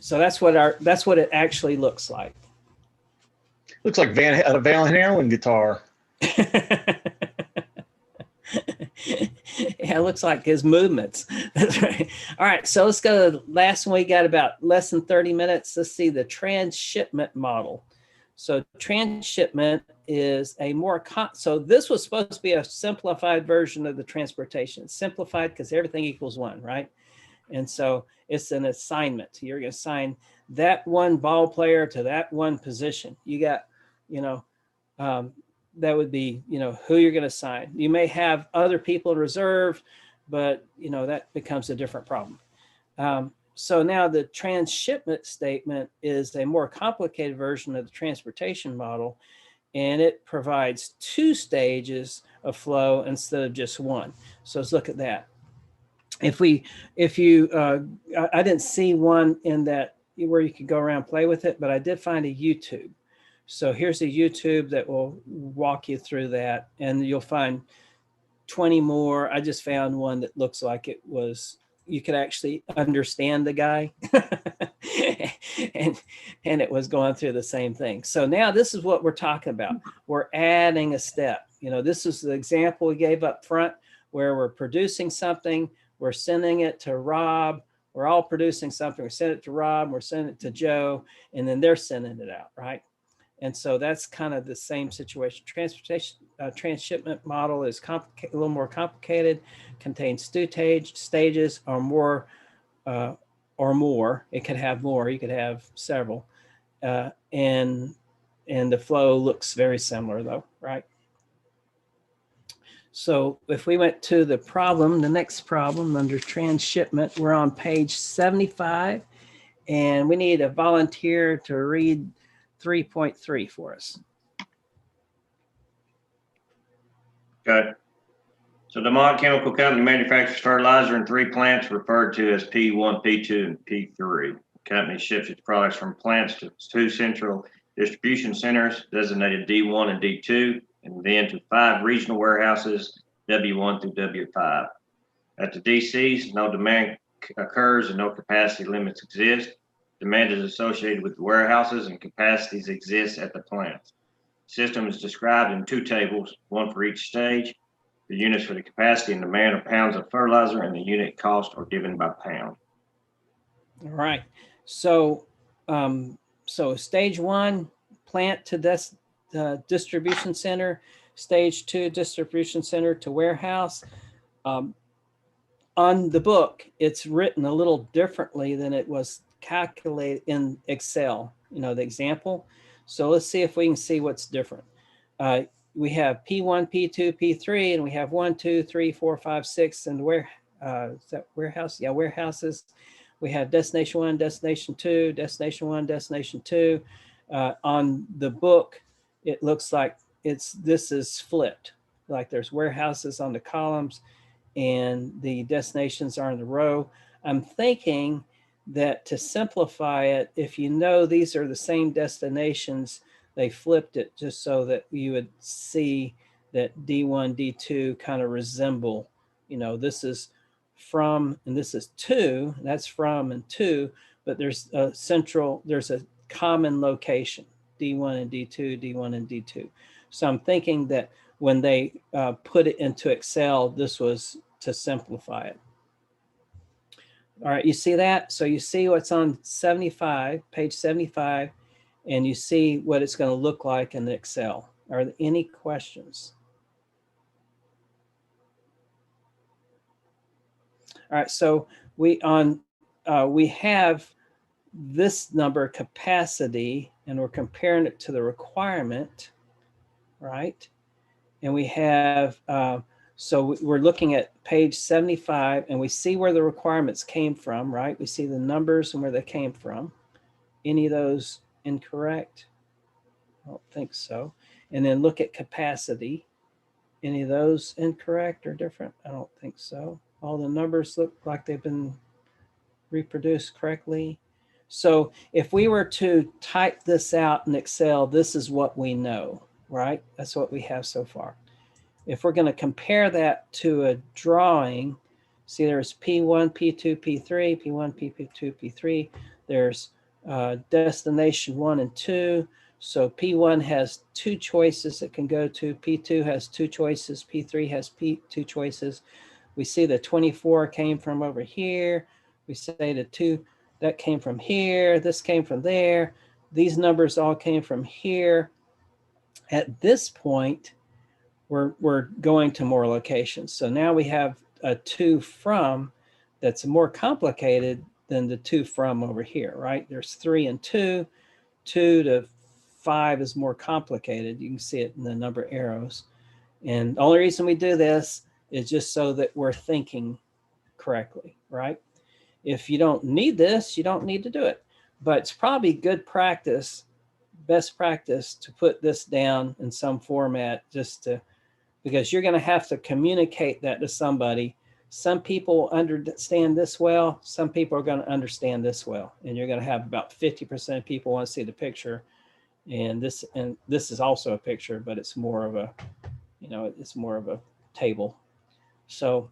So that's what it actually looks like. Looks like a Van Halen guitar. Yeah, it looks like his movements. That's right. All right, so let's go to the last one. We got about less than 30 minutes. Let's see the transshipment model. So transshipment is a more, so this was supposed to be a simplified version of the transportation. Simplified because everything equals 1, right? And so it's an assignment. You're going to assign that one ball player to that one position. You got, that would be, who you're going to assign. You may have other people in reserve, but, that becomes a different problem. So now the transshipment statement is a more complicated version of the transportation model, and it provides 2 stages of flow instead of just 1. So let's look at that. I didn't see one in that where you could go around and play with it, but I did find a YouTube. So here's a YouTube that will walk you through that, and you'll find 20 more. I just found one that looks like it was, you could actually understand the guy and it was going through the same thing. So now this is what we're talking about. We're adding a step. This is the example we gave up front. where we're producing something, we're sending it to Rob, we're all producing something, we send it to Rob, we're sending it to Joe, and then they're sending it out, right? And so that's kind of the same situation. Transportation transshipment model is a little more complicated, contains two stages or more, It could have more, you could have several. And the flow looks very similar though, right? So if we went to the problem, the next problem under transshipment, we're on page 75, and we need a volunteer to read 3.3 for us. Okay. So DeMont Chemical Company manufactures fertilizer in 3 plants referred to as P1, P2, and P3. The company ships its products from plants to 2 central distribution centers designated D1 and D2, and then to 5 regional warehouses, W1 through W5. At the DCs, no demand occurs and no capacity limits exist. Demand is associated with the warehouses and capacities exist at the plants. The system is described in 2 tables, one for each stage. The units for the capacity and demand of pounds of fertilizer and the unit cost are given by pound. All right. So, so stage 1, plant to distribution center. Stage 2, distribution center to warehouse. On the book, it's written a little differently than it was calculated in Excel, the example. So let's see if we can see what's different. We have P1, P2, P3, and we have 1, 2, 3, 4, 5, 6, and is that warehouse? Yeah, warehouses. We have destination 1, destination 2, destination 1, destination 2. On the book, it looks like this is flipped. Like there's warehouses on the columns and the destinations are in the row. I'm thinking that to simplify it, if you know these are the same destinations, they flipped it just so that you would see that D1, D2 kind of resemble, this is from and this is to, that's from and to, but there's a common location, D1 and D2, D1 and D2. So I'm thinking that when they put it into Excel, this was to simplify it. All right, you see that? So you see what's on 75, page 75, and you see what it's going to look like in the Excel. Are there any questions? All right, so we have this number capacity, and we're comparing it to the requirement, right? And we have, so we're looking at page 75, and we see where the requirements came from, right? We see the numbers and where they came from. Any of those incorrect? I don't think so. And then look at capacity. Any of those incorrect or different? I don't think so. All the numbers look like they've been reproduced correctly. So if we were to type this out in Excel, this is what we know, right? That's what we have so far. If we're going to compare that to a drawing, see there's P1, P2, P3, P1, P2, P3. There's destination 1 and 2. So P1 has 2 choices it can go to. P2 has 2 choices. P3 has 2 choices. We see the 24 came from over here. We say the 2, that came from here. This came from there. These numbers all came from here. At this point, we're going to more locations. So now we have a 2 from that's more complicated than the 2 from over here, right? There's 3 and 2. 2 to 5 is more complicated. You can see it in the number of arrows. And the only reason we do this is just so that we're thinking correctly, right? If you don't need this, you don't need to do it. But it's probably good practice, best practice, to put this down in some format because you're going to have to communicate that to somebody. Some people understand this well. Some people are going to understand this well. And you're going to have about 50% of people want to see the picture. And this is also a picture, but it's more of a, it's more of a table. So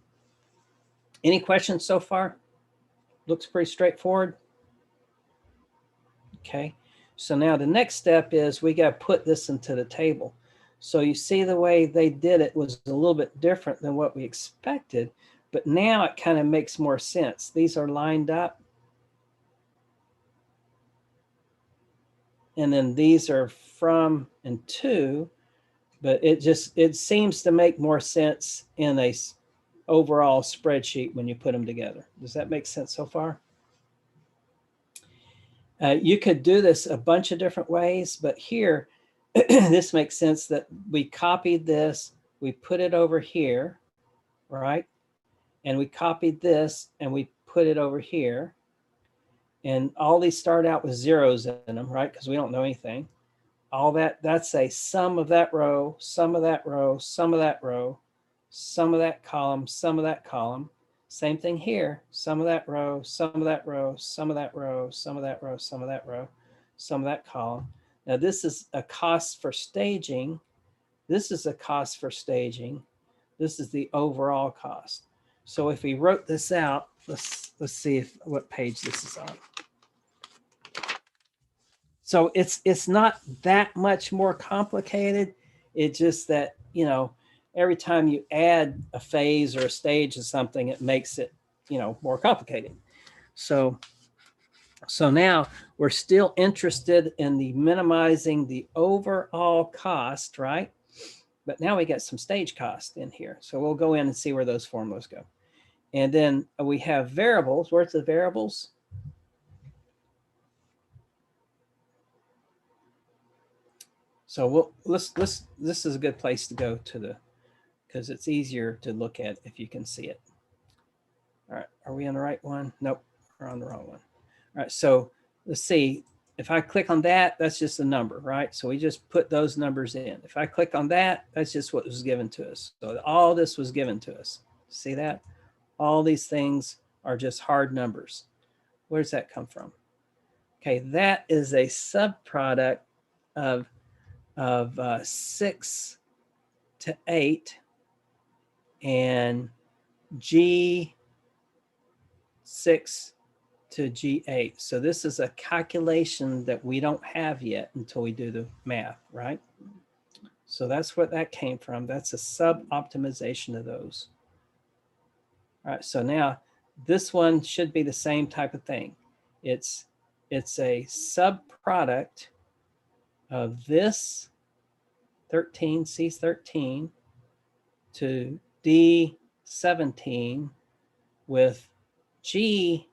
any questions so far? Looks pretty straightforward. Okay. So now the next step is we got to put this into the table. So you see the way they did it was a little bit different than what we expected, but now it kind of makes more sense. These are lined up. And then these are from and to, but it seems to make more sense in a overall spreadsheet when you put them together. Does that make sense so far? You could do this a bunch of different ways, but here, this makes sense that we copied this, we put it over here, right? And we copied this and we put it over here. And all these start out with zeros in them, right? Because we don't know anything. All that's a sum of that row, sum of that row, sum of that row, sum of that column, sum of that column. Same thing here, sum of that row, sum of that row, sum of that row, sum of that row, sum of that row, sum of that column. Now this is a cost for staging. This is a cost for staging. This is the overall cost. So if we wrote this out, let's see what page this is on. So it's not that much more complicated. It's just that, you know, every time you add a phase or a stage or something, it makes it, you know, more complicated. So now we're still interested in the minimizing the overall cost, right? But now we got some stage cost in here. So we'll go in and see where those formulas go. And then we have variables. Where's the variables? So this is a good place to go to because it's easier to look at if you can see it. All right, are we on the right one? Nope, we're on the wrong one. All right, so let's see. If I click on that, that's just a number, right? So we just put those numbers in. If I click on that, that's just what was given to us. So all this was given to us. See that? All these things are just hard numbers. Where does that come from? Okay, that is a subproduct of 6 to 8 and G6 to G8. So this is a calculation that we don't have yet until we do the math, right? So that's what that came from. That's a sub-optimization of those. All right, so now this one should be the same type of thing. It's a subproduct of this 13, C13 to D17 with G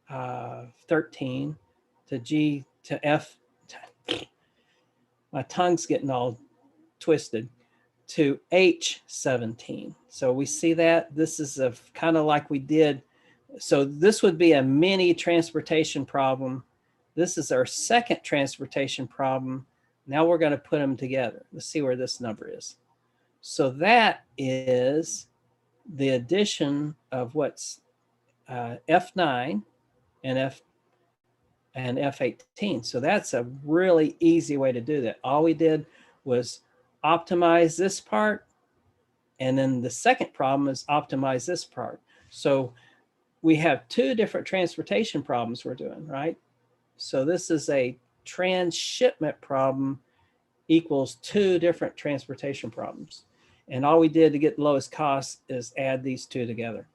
13 to G to F. My tongue's getting all twisted, to H17. So we see that this is a kind of like we did. So this would be a mini transportation problem. This is our second transportation problem. Now we're going to put them together. Let's see where this number is. So that is the addition of what's F9 and F18. So that's a really easy way to do that. All we did was optimize this part, and then the second problem is optimize this part. So we have two different transportation problems we're doing, right? So this is a transshipment problem equals two different transportation problems. And all we did to get the lowest cost is add these two together.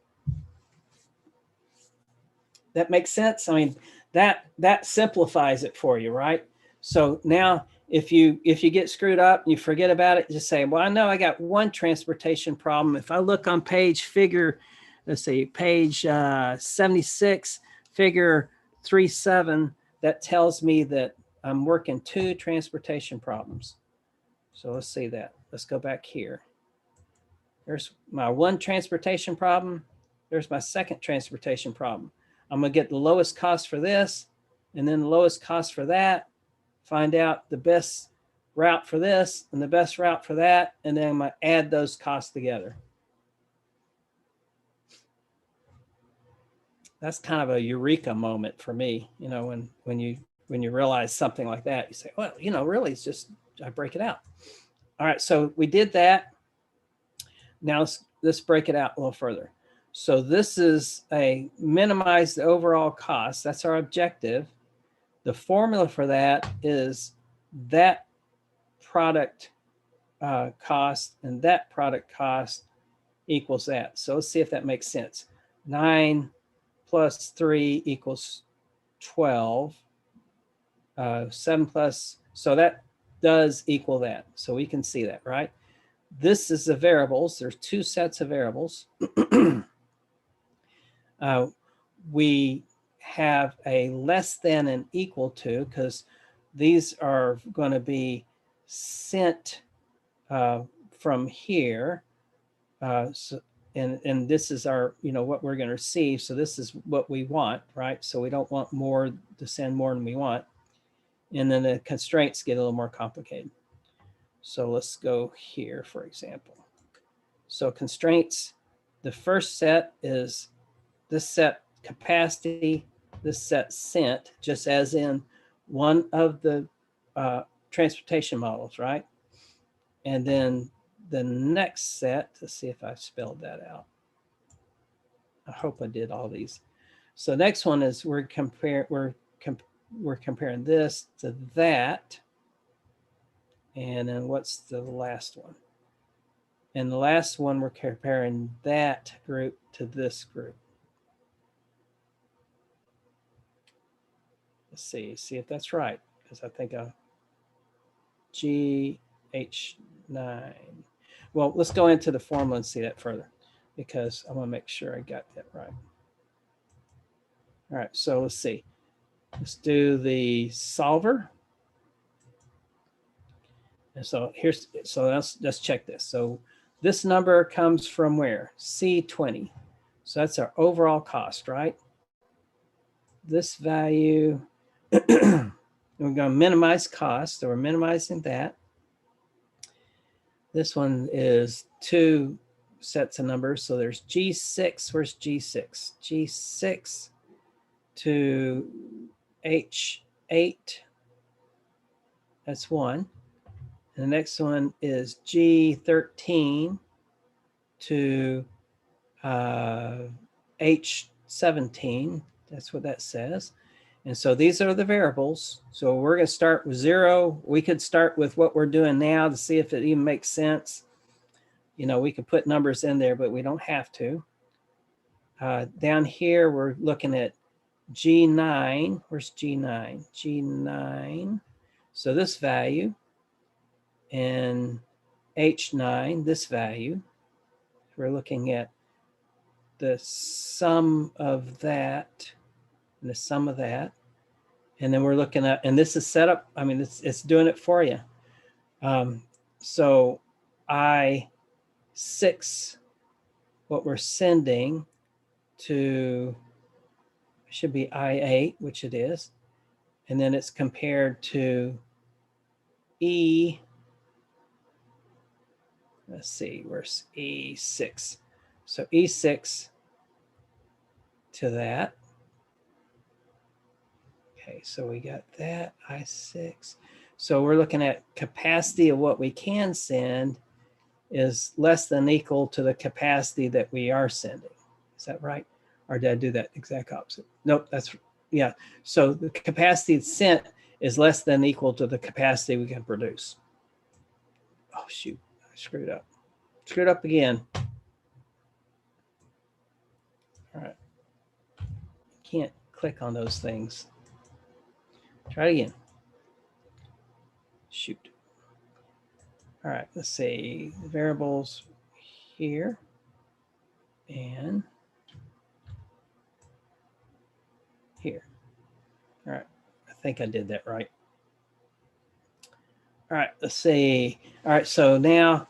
That makes sense? I mean, that simplifies it for you, right? So now if you get screwed up and you forget about it, just say, well, I know I got one transportation problem. If I look on page 76, figure 37, that tells me that I'm working two transportation problems. So let's see that. Let's go back here. There's my one transportation problem. There's my second transportation problem. I'm going to get the lowest cost for this, and then the lowest cost for that, find out the best route for this and the best route for that, and then I'm going to add those costs together. That's kind of a eureka moment for me, you know, when you realize something like that, you say, well, you know, really, it's just, I break it out. All right, so we did that. Now let's break it out a little further. So this is a minimize the overall cost. That's our objective. The formula for that is that product cost, and that product cost equals that. So let's see if that makes sense. 9 plus 3 equals 12. 7 plus, so that does equal that. So we can see that, right? This is the variables. There's two sets of variables. We have a less than and equal to, because these are going to be sent from here. And this is our, what we're going to receive. So this is what we want, right? So we don't want more to send more than we want. And then the constraints get a little more complicated. So let's go here, for example. So constraints, the first set is this set capacity, this set sent, just as in one of the transportation models, right? And then the next set, let's see if I spelled that out. I hope I did all these. So next one is we're comparing this to that. And then what's the last one? And the last one, we're comparing that group to this group. Let's see if that's right, because I think GH9. Well, let's go into the formula and see that further, because I want to make sure I got that right. All right, so let's see. Let's do the solver. And so let's check this. So this number comes from where? C20. So that's our overall cost, right? This value, we're going to minimize cost, so we're minimizing that. This one is 2 sets of numbers. So there's G6, where's G6? G6 to H8, that's 1. And the next one is G13 to H17. That's what that says. And so these are the variables. So we're going to start with 0. We could start with what we're doing now to see if it even makes sense. We could put numbers in there, but we don't have to. Down here, we're looking at G9. Where's G9? G9. So this value. And H9, this value. We're looking at the sum of that and the sum of that. And then we're looking at, and this is set up, I mean, it's doing it for you. So I6, what we're sending to, should be I8, which it is. And then it's compared to E, let's see, where's E6? So E6 to that. Okay, so we got that, I6. So we're looking at capacity of what we can send is less than equal to the capacity that we are sending. Is that right? Or did I do that exact opposite? Nope, that's, yeah. So the capacity sent is less than equal to the capacity we can produce. Oh, shoot. Screwed up. Screwed up again. All right. Can't click on those things. Try it again. Shoot. All right, let's see. Variables here. And here. All right. I think I did that right. All right, let's see. All right, so now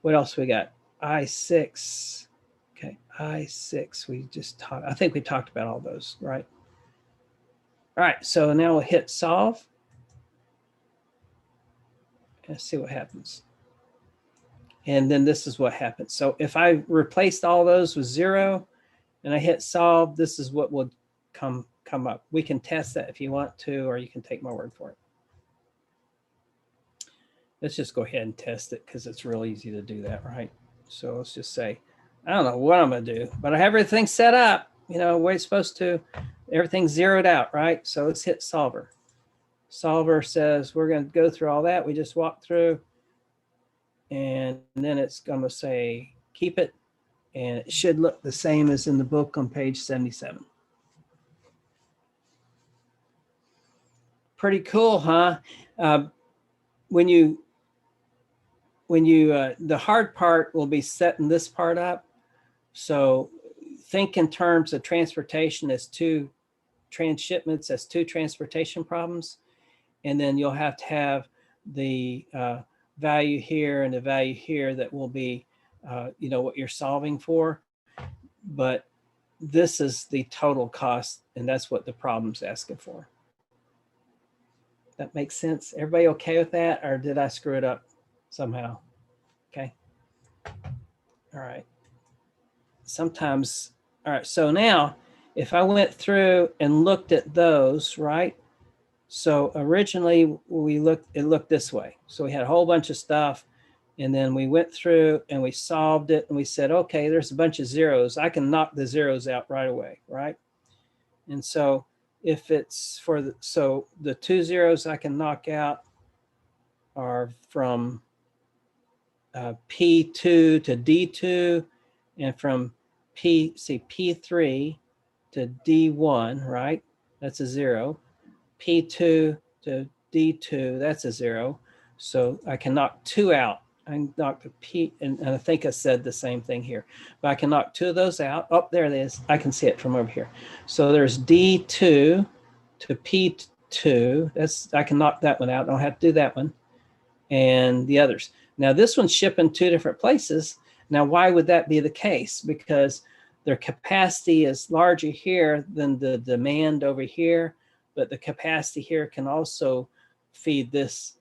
what else we got? I6. Okay, I6. We just talked, I think we talked about all those, right? All right, so now we'll hit solve. Let's see what happens. And then this is what happens. So if I replaced all those with 0 and I hit solve, this is what will come up. We can test that if you want to, or you can take my word for it. Let's just go ahead and test it because it's real easy to do that, right? So let's just say, I don't know what I'm going to do, but I have everything set up, the way it's supposed to. Everything's zeroed out, right? So let's hit solver. Solver says, we're going to go through all that we just walked through. And then it's going to say, keep it. And it should look the same as in the book on page 77. Pretty cool, huh? The hard part will be setting this part up. So think in terms of transportation as two transshipments, as two transportation problems. And then you'll have to have the value here and the value here that will be, what you're solving for. But this is the total cost, and that's what the problem's asking for. That makes sense? Everybody okay with that, or did I screw it up somehow? Okay. All right. Sometimes, all right, so now if I went through and looked at those, right? So originally it looked this way. So we had a whole bunch of stuff, and then we went through and we solved it, and we said, okay, there's a bunch of zeros. I can knock the zeros out right away, right? And so if it's so the 2 zeros I can knock out are from P2 to D2, and from P3 to D1, right? That's a 0. P2 to D2, that's a 0. So I can knock 2 out. I can knock the P, and I think I said the same thing here, but I can knock 2 of those out. Oh, there it is. I can see it from over here. So there's D2 to P2. I can knock that one out. I don't have to do that one. And the others. Now this one's shipping 2 different places. Now, why would that be the case? Because their capacity is larger here than the demand over here, but the capacity here can also feed this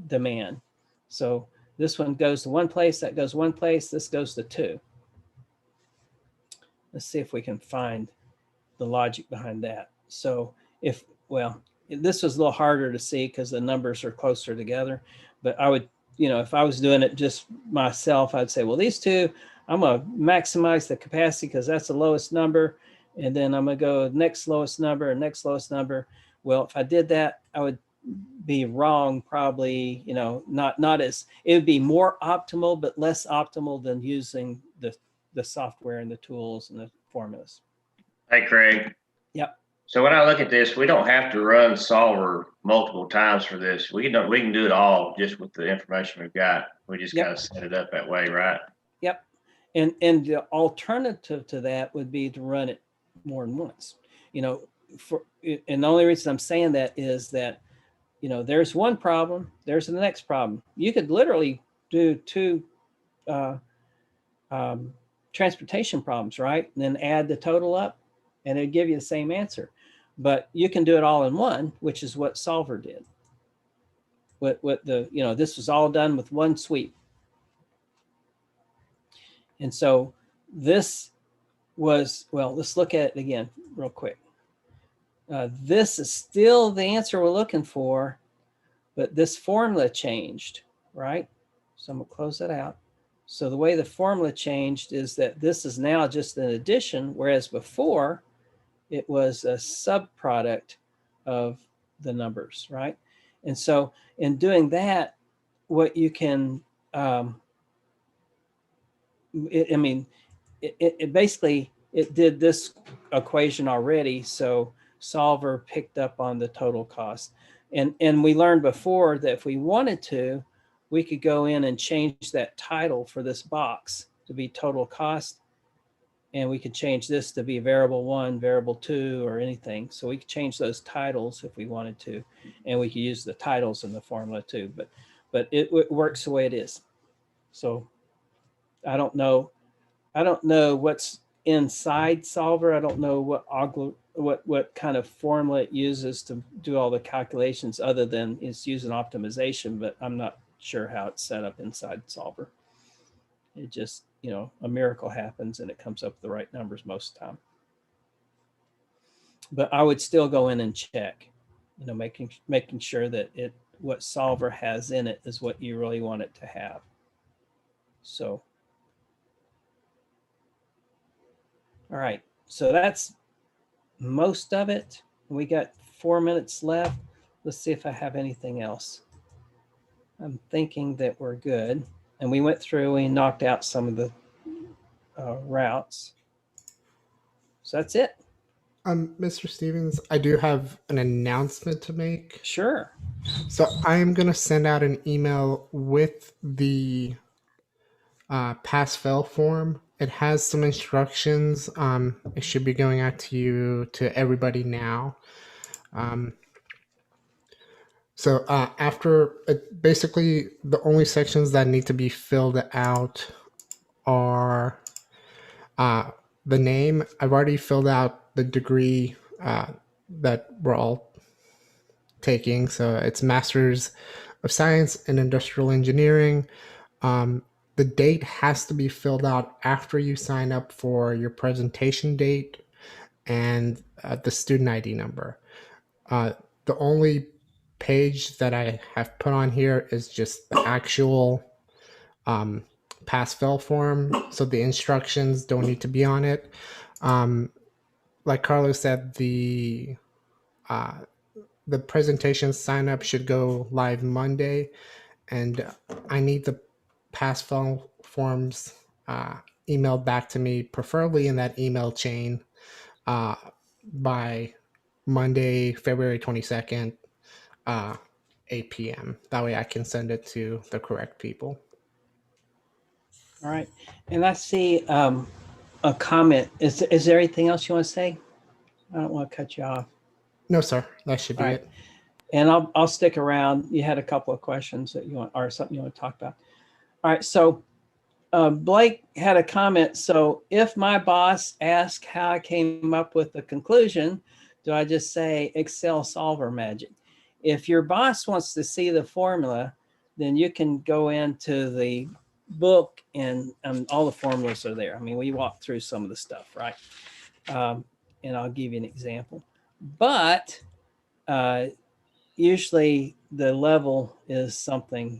demand. So this one goes to one place, that goes one place, this goes to 2. Let's see if we can find the logic behind that. So this was a little harder to see because the numbers are closer together, but I would, if I was doing it just myself, I'd say, well, these two, I'm going to maximize the capacity because that's the lowest number. And then I'm going to go next lowest number and next lowest number. Well, if I did that, I would be wrong, probably, not as, it would be more optimal, but less optimal than using the software and the tools and the formulas. Hey, Craig. Yep. So when I look at this, we don't have to run Solver multiple times for this. We can do it all just with the information we've got. We just kind of set it up that way, right? Yep. And the alternative to that would be to run it more than once. And the only reason I'm saying that is that, there's one problem, there's the next problem. You could literally do 2 transportation problems, right? And then add the total up, and it'd give you the same answer. But you can do it all in one, which is what Solver did. This was all done with one sweep. And so this was, let's look at it again real quick. This is still the answer we're looking for, but this formula changed, right? So I'm gonna close that out. So the way the formula changed is that this is now just an addition, whereas before it was a subproduct of the numbers, right? And so in doing that, what you can, it basically, it did this equation already. So Solver picked up on the total cost. And we learned before that if we wanted to, we could go in and change that title for this box to be total cost. And we could change this to be variable 1, variable 2, or anything. So we could change those titles if we wanted to. And we could use the titles in the formula too. But it works the way it is. So I don't know what's inside Solver. I don't know what kind of formula it uses to do all the calculations other than it's using optimization, but I'm not sure how it's set up inside Solver. It just, a miracle happens and it comes up with the right numbers most of the time. But I would still go in and check, making sure that what Solver has in it is what you really want it to have. So, all right, so that's most of it. We got 4 minutes left. let's see if I have anything else. I'm thinking that we're good. And we went through, we knocked out some of the routes. So that's it. Mr. Stevens, I do have an announcement to make. Sure. So I am going to send out an email with the pass-fail form. It has some instructions. It should be going out to you, to everybody now. So after, basically the only sections that need to be filled out are the name. I've already filled out the degree that we're all taking. So it's Masters of Science in Industrial Engineering. The date has to be filled out after you sign up for your presentation date and the student ID number. The only page that I have put on here is just the actual pass-fail form. So the instructions don't need to be on it. Like Carlos said, the presentation sign up should go live Monday, and I need the pass-fail forms emailed back to me, preferably in that email chain by Monday, February 22nd, 8 p.m. That way I can send it to the correct people. All right. And I see a comment. Is there anything else you want to say? I don't want to cut you off. No, sir. That should be it. And I'll stick around. You had a couple of questions that you want, or something you want to talk about. All right. So Blake had a comment. So if my boss asks how I came up with the conclusion, do I just say Excel solver magic? If your boss wants to see the formula, then you can go into the book and all the formulas are there. I mean, we walked through some of the stuff, right? And I'll give you an example. But usually the level is something,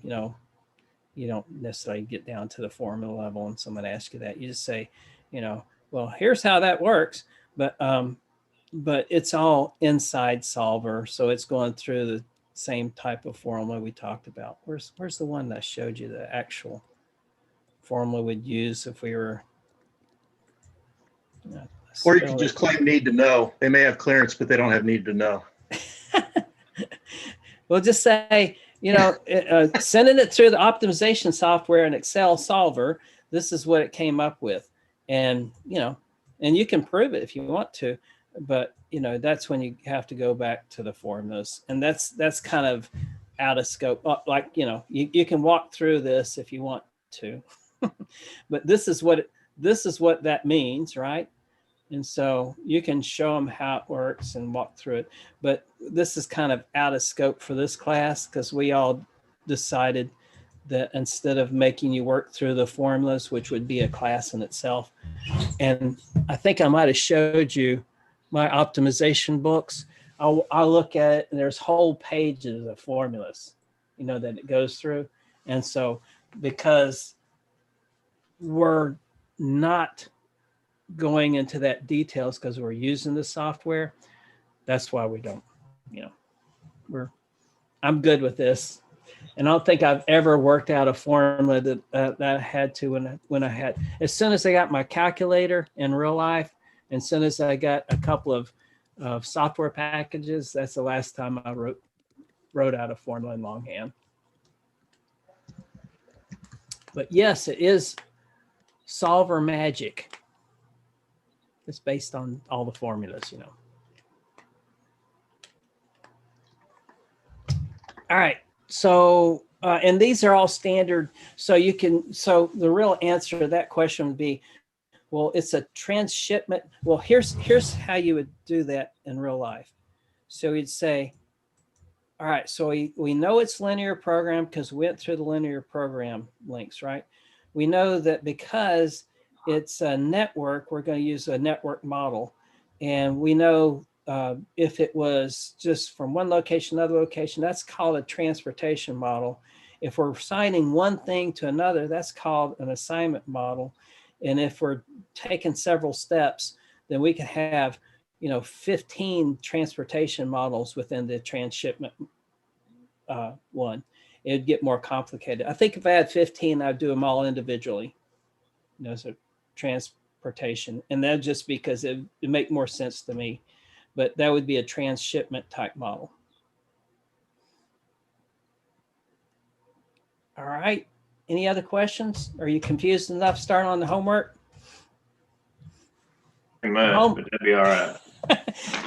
you don't necessarily get down to the formula level and someone asks you that. You just say, well, here's how that works. But it's all inside solver. So it's going through the same type of formula we talked about. Where's the one that showed you the actual formula we'd use if we were. Or you could just claim need to know. They may have clearance, but they don't have need to know. We'll just say, sending it through the optimization software and Excel solver, this is what it came up with. And, and you can prove it if you want to, but, that's when you have to go back to the formulas. And that's kind of out of scope. Like, you can walk through this if you want to, but this is what that means, right? And so you can show them how it works and walk through it. But this is kind of out of scope for this class because we all decided that instead of making you work through the formulas, which would be a class in itself. And I think I might have showed you my optimization books. I'll look at it and there's whole pages of formulas, that it goes through. And so because we're not going into that details because we're using the software, that's why we don't, I'm good with this. And I don't think I've ever worked out a formula that I had to when I had, as soon as I got my calculator in real life, and as soon as I got a couple of software packages, that's the last time I wrote out a formula in longhand. But yes, it is solver magic. It's based on all the formulas, All right. So, and these are all standard. So the real answer to that question would be, well, it's a transshipment. Well, here's how you would do that in real life. So you'd say, all right, so we know it's linear program because we went through the linear program links, right? We know that because it's a network, we're going to use a network model. And we know if it was just from one location to another location, that's called a transportation model. If we're assigning one thing to another, that's called an assignment model. And if we're taking several steps, then we can have, 15 transportation models within the transshipment one. It'd get more complicated. I think if I had 15, I'd do them all individually. So transportation, and that just because it make more sense to me. But that would be a transshipment type model. All right. Any other questions? Are you confused enough starting on the homework? Pretty much, but that'd be all right.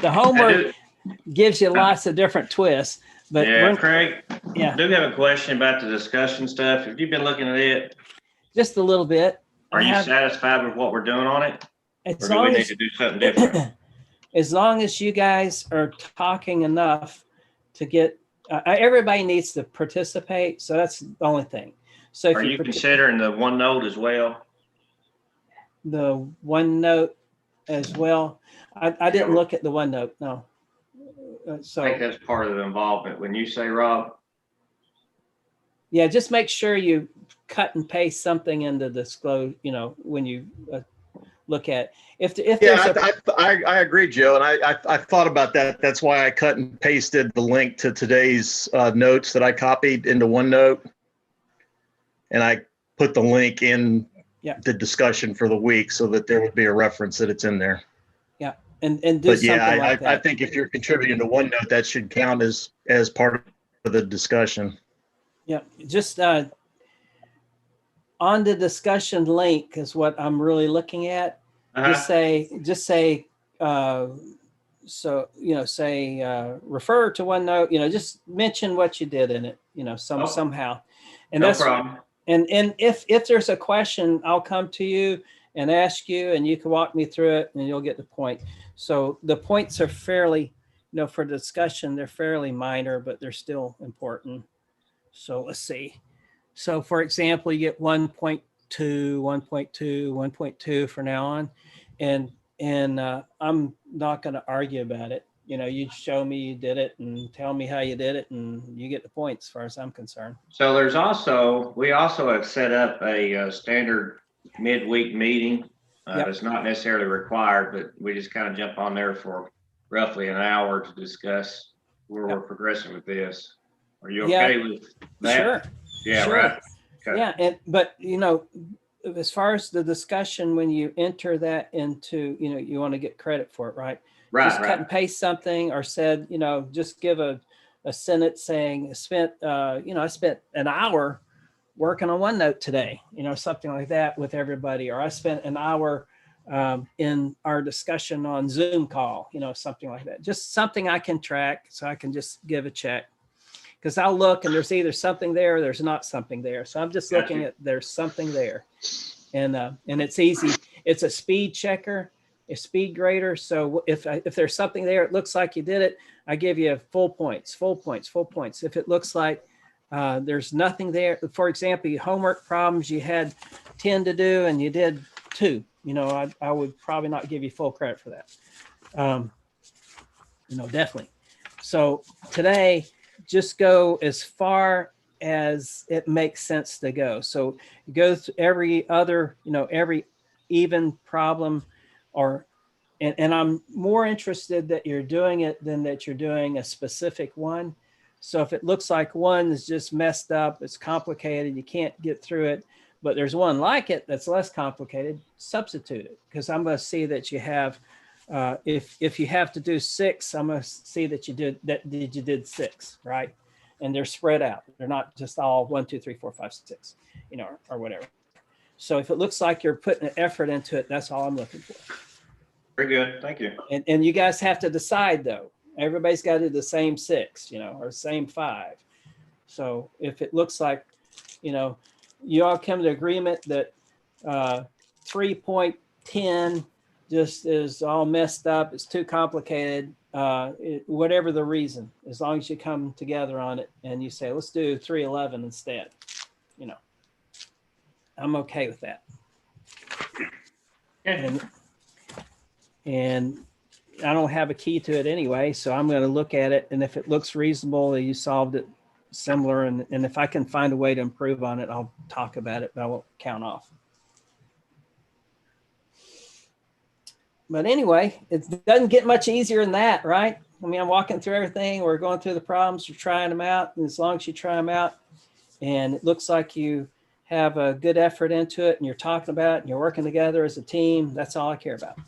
The homework gives you lots of different twists. But yeah, Craig, yeah. I do have a question about the discussion stuff. Have you been looking at it? Just a little bit. Are you satisfied with what we're doing on it? As or do we need to do something different? As long as you guys are talking enough to get, everybody needs to participate. So that's the only thing. So if are you considering the OneNote as well? The OneNote as well. I didn't look at the OneNote, no. So I think that's part of the involvement. When you say, Rob? Yeah, just make sure you cut and paste something into disclose, when you look at if I agree, Joe, and I thought about that. That's why I cut and pasted the link to today's notes that I copied into OneNote, and I put the link in the discussion for the week so that there would be a reference that it's in there. Yeah, and do but something like that. I think if you're contributing to OneNote, that should count as part of the discussion. Yeah, just on the discussion link is what I'm really looking at. Just say, refer to OneNote, just mention what you did in it, somehow. And no that's problem. And if there's a question, I'll come to you and ask you, and you can walk me through it and you'll get the point. So the points are fairly, for discussion, they're fairly minor, but they're still important. So let's see. So for example, you get 1.2, 1.2, 1.2 for now on. And I'm not going to argue about it. You show me you did it and tell me how you did it, and you get the points as far as I'm concerned. So we also have set up a standard midweek meeting. It's not necessarily required, but we just kind of jump on there for roughly an hour to discuss where we're progressing with this. Are you okay with that? Sure. Yeah, sure. right. Okay. Yeah, but as far as the discussion, when you enter that into, you want to get credit for it, right? Right. Just cut and paste something, or said, just give a sentence saying, I spent an hour working on OneNote today, something like that with everybody, or I spent an hour in our discussion on Zoom call, something like that. Just something I can track, so I can just give a check. Because I'll look and there's either something there or there's not something there. So I'm just looking at there's something there. And it's easy. It's a speed checker, a speed grader. So if there's something there, it looks like you did it, I give you full points. If it looks like there's nothing there, for example, your homework problems, you had 10 to do and you did 2, I would probably not give you full credit for that. Definitely. So today, just go as far as it makes sense to go. So you go through every other, every even problem, and I'm more interested that you're doing it than that you're doing a specific one. So if it looks like one is just messed up, it's complicated, you can't get through it, but there's one like it that's less complicated, substitute it. Because I'm going to see that you have, if you have to do 6, I'm going to see that you did 6, right? And they're spread out. They're not just all 1, 2, 3, 4, 5, 6, or whatever. So if it looks like you're putting an effort into it, that's all I'm looking for. Very good. Thank you. And you guys have to decide though. Everybody's got to do the same 6, or same 5. So if it looks like, you all come to agreement that 3.10 just is all messed up, it's too complicated, whatever the reason, as long as you come together on it and you say, let's do 3.11 instead, I'm okay with that. And I don't have a key to it anyway, so I'm going to look at it, and if it looks reasonable, you solved it similar, and if I can find a way to improve on it, I'll talk about it, but I won't count off. But anyway, it doesn't get much easier than that, right? I mean, I'm walking through everything. We're going through the problems. We're trying them out. And as long as you try them out and it looks like you have a good effort into it and you're talking about it and you're working together as a team, that's all I care about.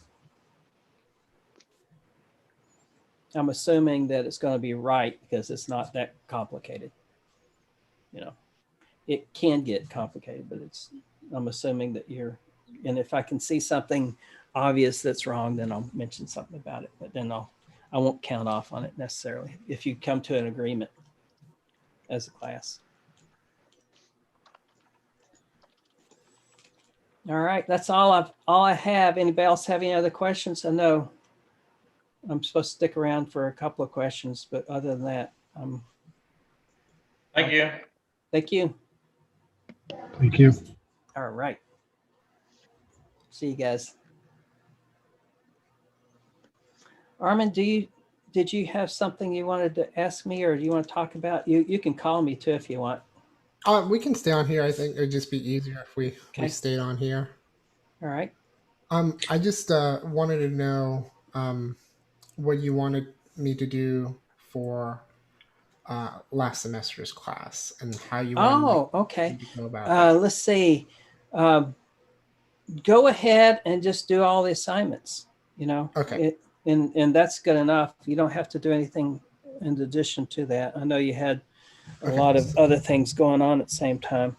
I'm assuming that it's going to be right because it's not that complicated. You know, it can get complicated, but I'm assuming that and if I can see something obvious that's wrong, then I'll mention something about it, but then I won't count off on it necessarily if you come to an agreement as a class. All right, that's all I have. Anybody else have any other questions? I know I'm supposed to stick around for a couple of questions, but other than that, Thank you. thank you. Thank you. All right. See you guys. Armin, did you have something you wanted to ask me, or do you want to talk about? You can call me too if you want. We can stay on here. I think it'd just be easier if we Okay. stayed on here. All right. I just wanted to know what you wanted me to do for last semester's class and how you want okay. me to go about that. Let's see. Go ahead and just do all the assignments, you know. Okay. And that's good enough. You don't have to do anything in addition to that. I know you had a lot of other things going on at the same time.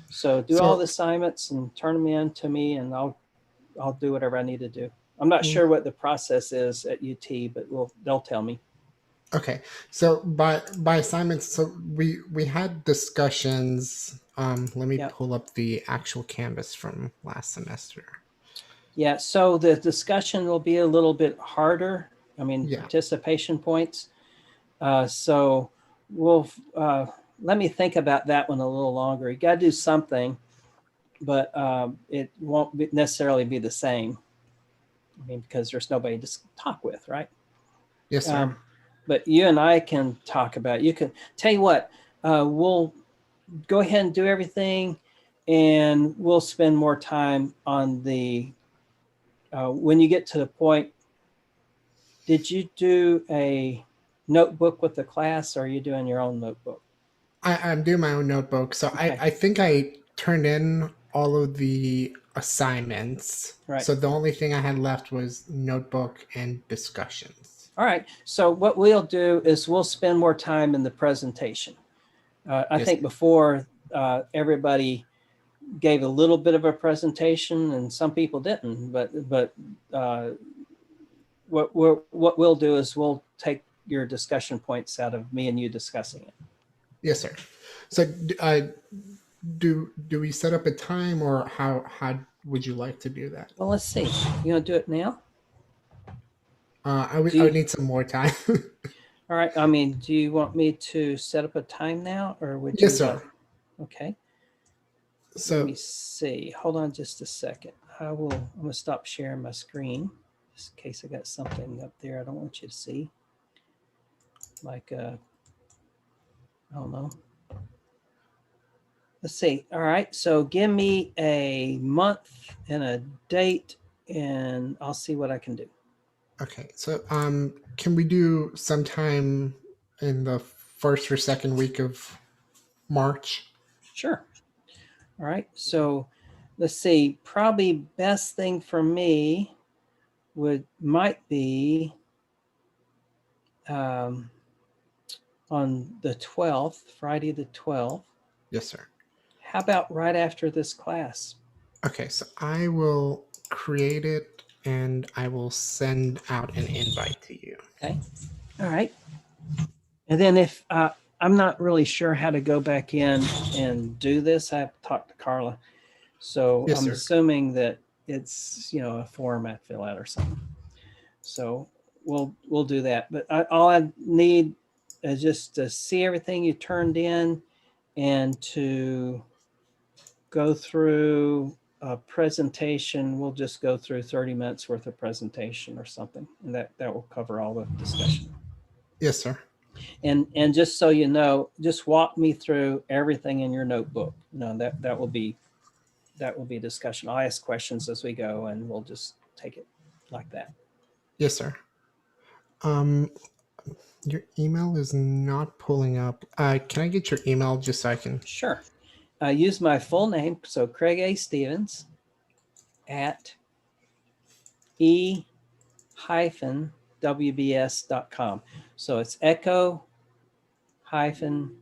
So do all the assignments and turn them in to me, and I'll do whatever I need to do. I'm not sure what the process is at UT, but they'll tell me. Okay. So by assignments, so we had discussions. Let me pull up the actual Canvas from last semester. Yeah, so the discussion will be a little bit harder. I mean, participation points. So we'll let me think about that one a little longer. You got to do something, but it won't necessarily be the same. I mean, because there's nobody to talk with, right? Yes, sir. But you and I can talk about it. You can tell you what, we'll go ahead and do everything, and we'll spend more time on the when you get to the point. Did you do a notebook with the class, or are you doing your own notebook? I'm doing my own notebook. So Okay. I think I turned in all of the assignments. Right. So the only thing I had left was notebook and discussions. All right. So what we'll do is we'll spend more time in the presentation. I think before everybody gave a little bit of a presentation, and some people didn't. But what we'll do is we'll take your discussion points out of me and you discussing it. Yes, sir. So do we set up a time, or how would you like to do that? Well, let's see. You want to do it now? I would need some more time. All right. I mean, do you want me to set up a time now, or would you? Yes, sir. Okay. So let me see. Hold on just a second. I'm going to stop sharing my screen just in case I got something up there I don't want you to see. Like, I don't know. Let's see. All right. So give me a month and a date, and I'll see what I can do. Okay. So can we do sometime in the first or second week of March? Sure. All right. So let's see. Probably best thing for me might be on the 12th, Friday the 12th. Yes, sir. How about right after this class? Okay, so I will create it and I will send out an invite to you. Okay. All right. And then if I'm not really sure how to go back in and do this, I have to talk to Carla. So Yes, I'm sir. assuming that it's, a form I fill out or something. So we'll do that. But all I need is just to see everything you turned in and to go through a presentation. We'll just go through 30 minutes worth of presentation or something, and that will cover all the discussion. Yes, sir. And just so you know, just walk me through everything in your notebook. That will be discussion. I'll ask questions as we go, and we'll just take it like that. Yes, sir. Your email is not pulling up. Can I get your email just so I can? Sure. Use my full name. So Craig A. Stevens at e-wbs.com. So it's echo hyphen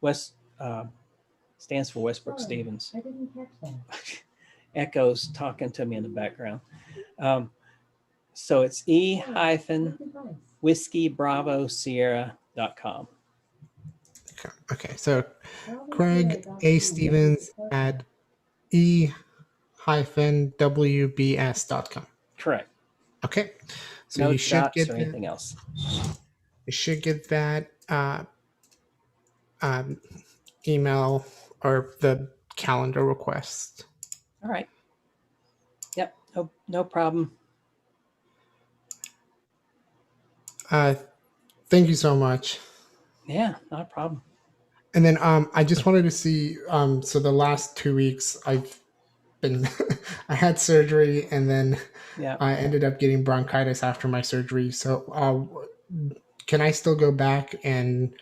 West, stands for Westbrook Stevens. I didn't catch that. Echo's talking to me in the background. So it's e-whiskey Bravo Sierra.com. Okay, so Craig A. Stevens at e-wbs.com. Correct. Okay, so No you should dots get or anything else. You should get that email or the calendar request. All right. Yep. No problem. Thank you so much. Yeah, not a problem. And then I just wanted to see, so the last 2 weeks I've been, I had surgery and then Yeah. I ended up getting bronchitis after my surgery. So can I still go back and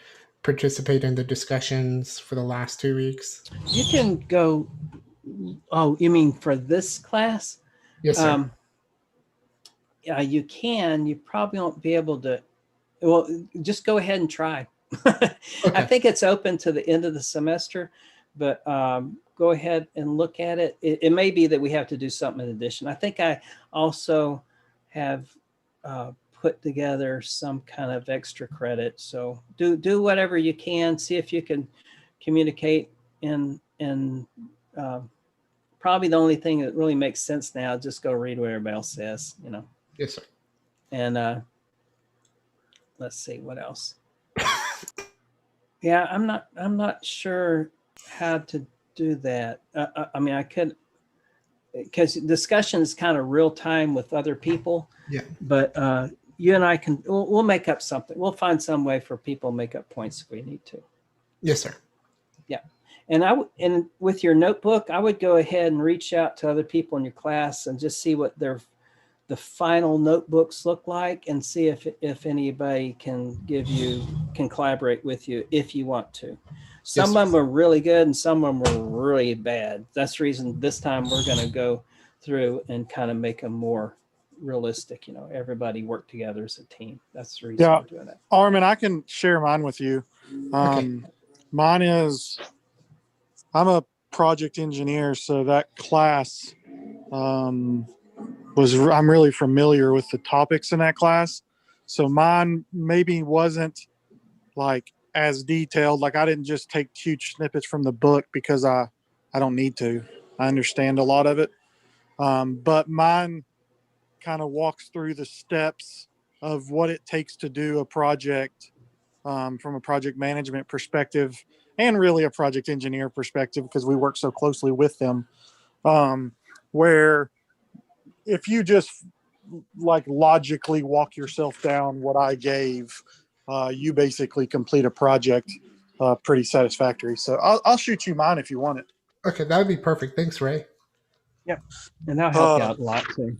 participate in the discussions for the last 2 weeks? You can go. Oh, you mean for this class? Yes, sir. Yeah, you can. You probably won't be able to. Well, just go ahead and try. I think it's open to the end of the semester, but go ahead and look at it. It may be that we have to do something in addition. I think I also have put together some kind of extra credit. So do whatever you can. See if you can communicate in probably the only thing that really makes sense now. Just go read what everybody else says. Yes, sir. And let's see what else. Yeah, I'm not sure how to do that. I mean, I could, because discussion is kind of real time with other people. Yeah. But you and I we'll make up something. We'll find some way for people to make up points if we need to. Yes, sir. Yeah. And with your notebook, I would go ahead and reach out to other people in your class and just see what the final notebooks look like, and see if anybody can collaborate with you if you want to. Some of them are really good and some of them are really bad. That's the reason this time we're going to go through and kind of make them more realistic. Everybody work together as a team. That's the reason we're doing that. Armin, I can share mine with you. Mine is, I'm a project engineer, so that class I'm really familiar with the topics in that class. So mine maybe wasn't like as detailed. Like I didn't just take huge snippets from the book because I don't need to. I understand a lot of it. But mine kind of walks through the steps of what it takes to do a project from a project management perspective and really a project engineer perspective, because we work so closely with them, where if you just like logically walk yourself down what I gave, you basically complete a project pretty satisfactory. So I'll shoot you mine if you want it. Okay, that would be perfect. Thanks, Ray. Yep. And that'll help you out a lot too.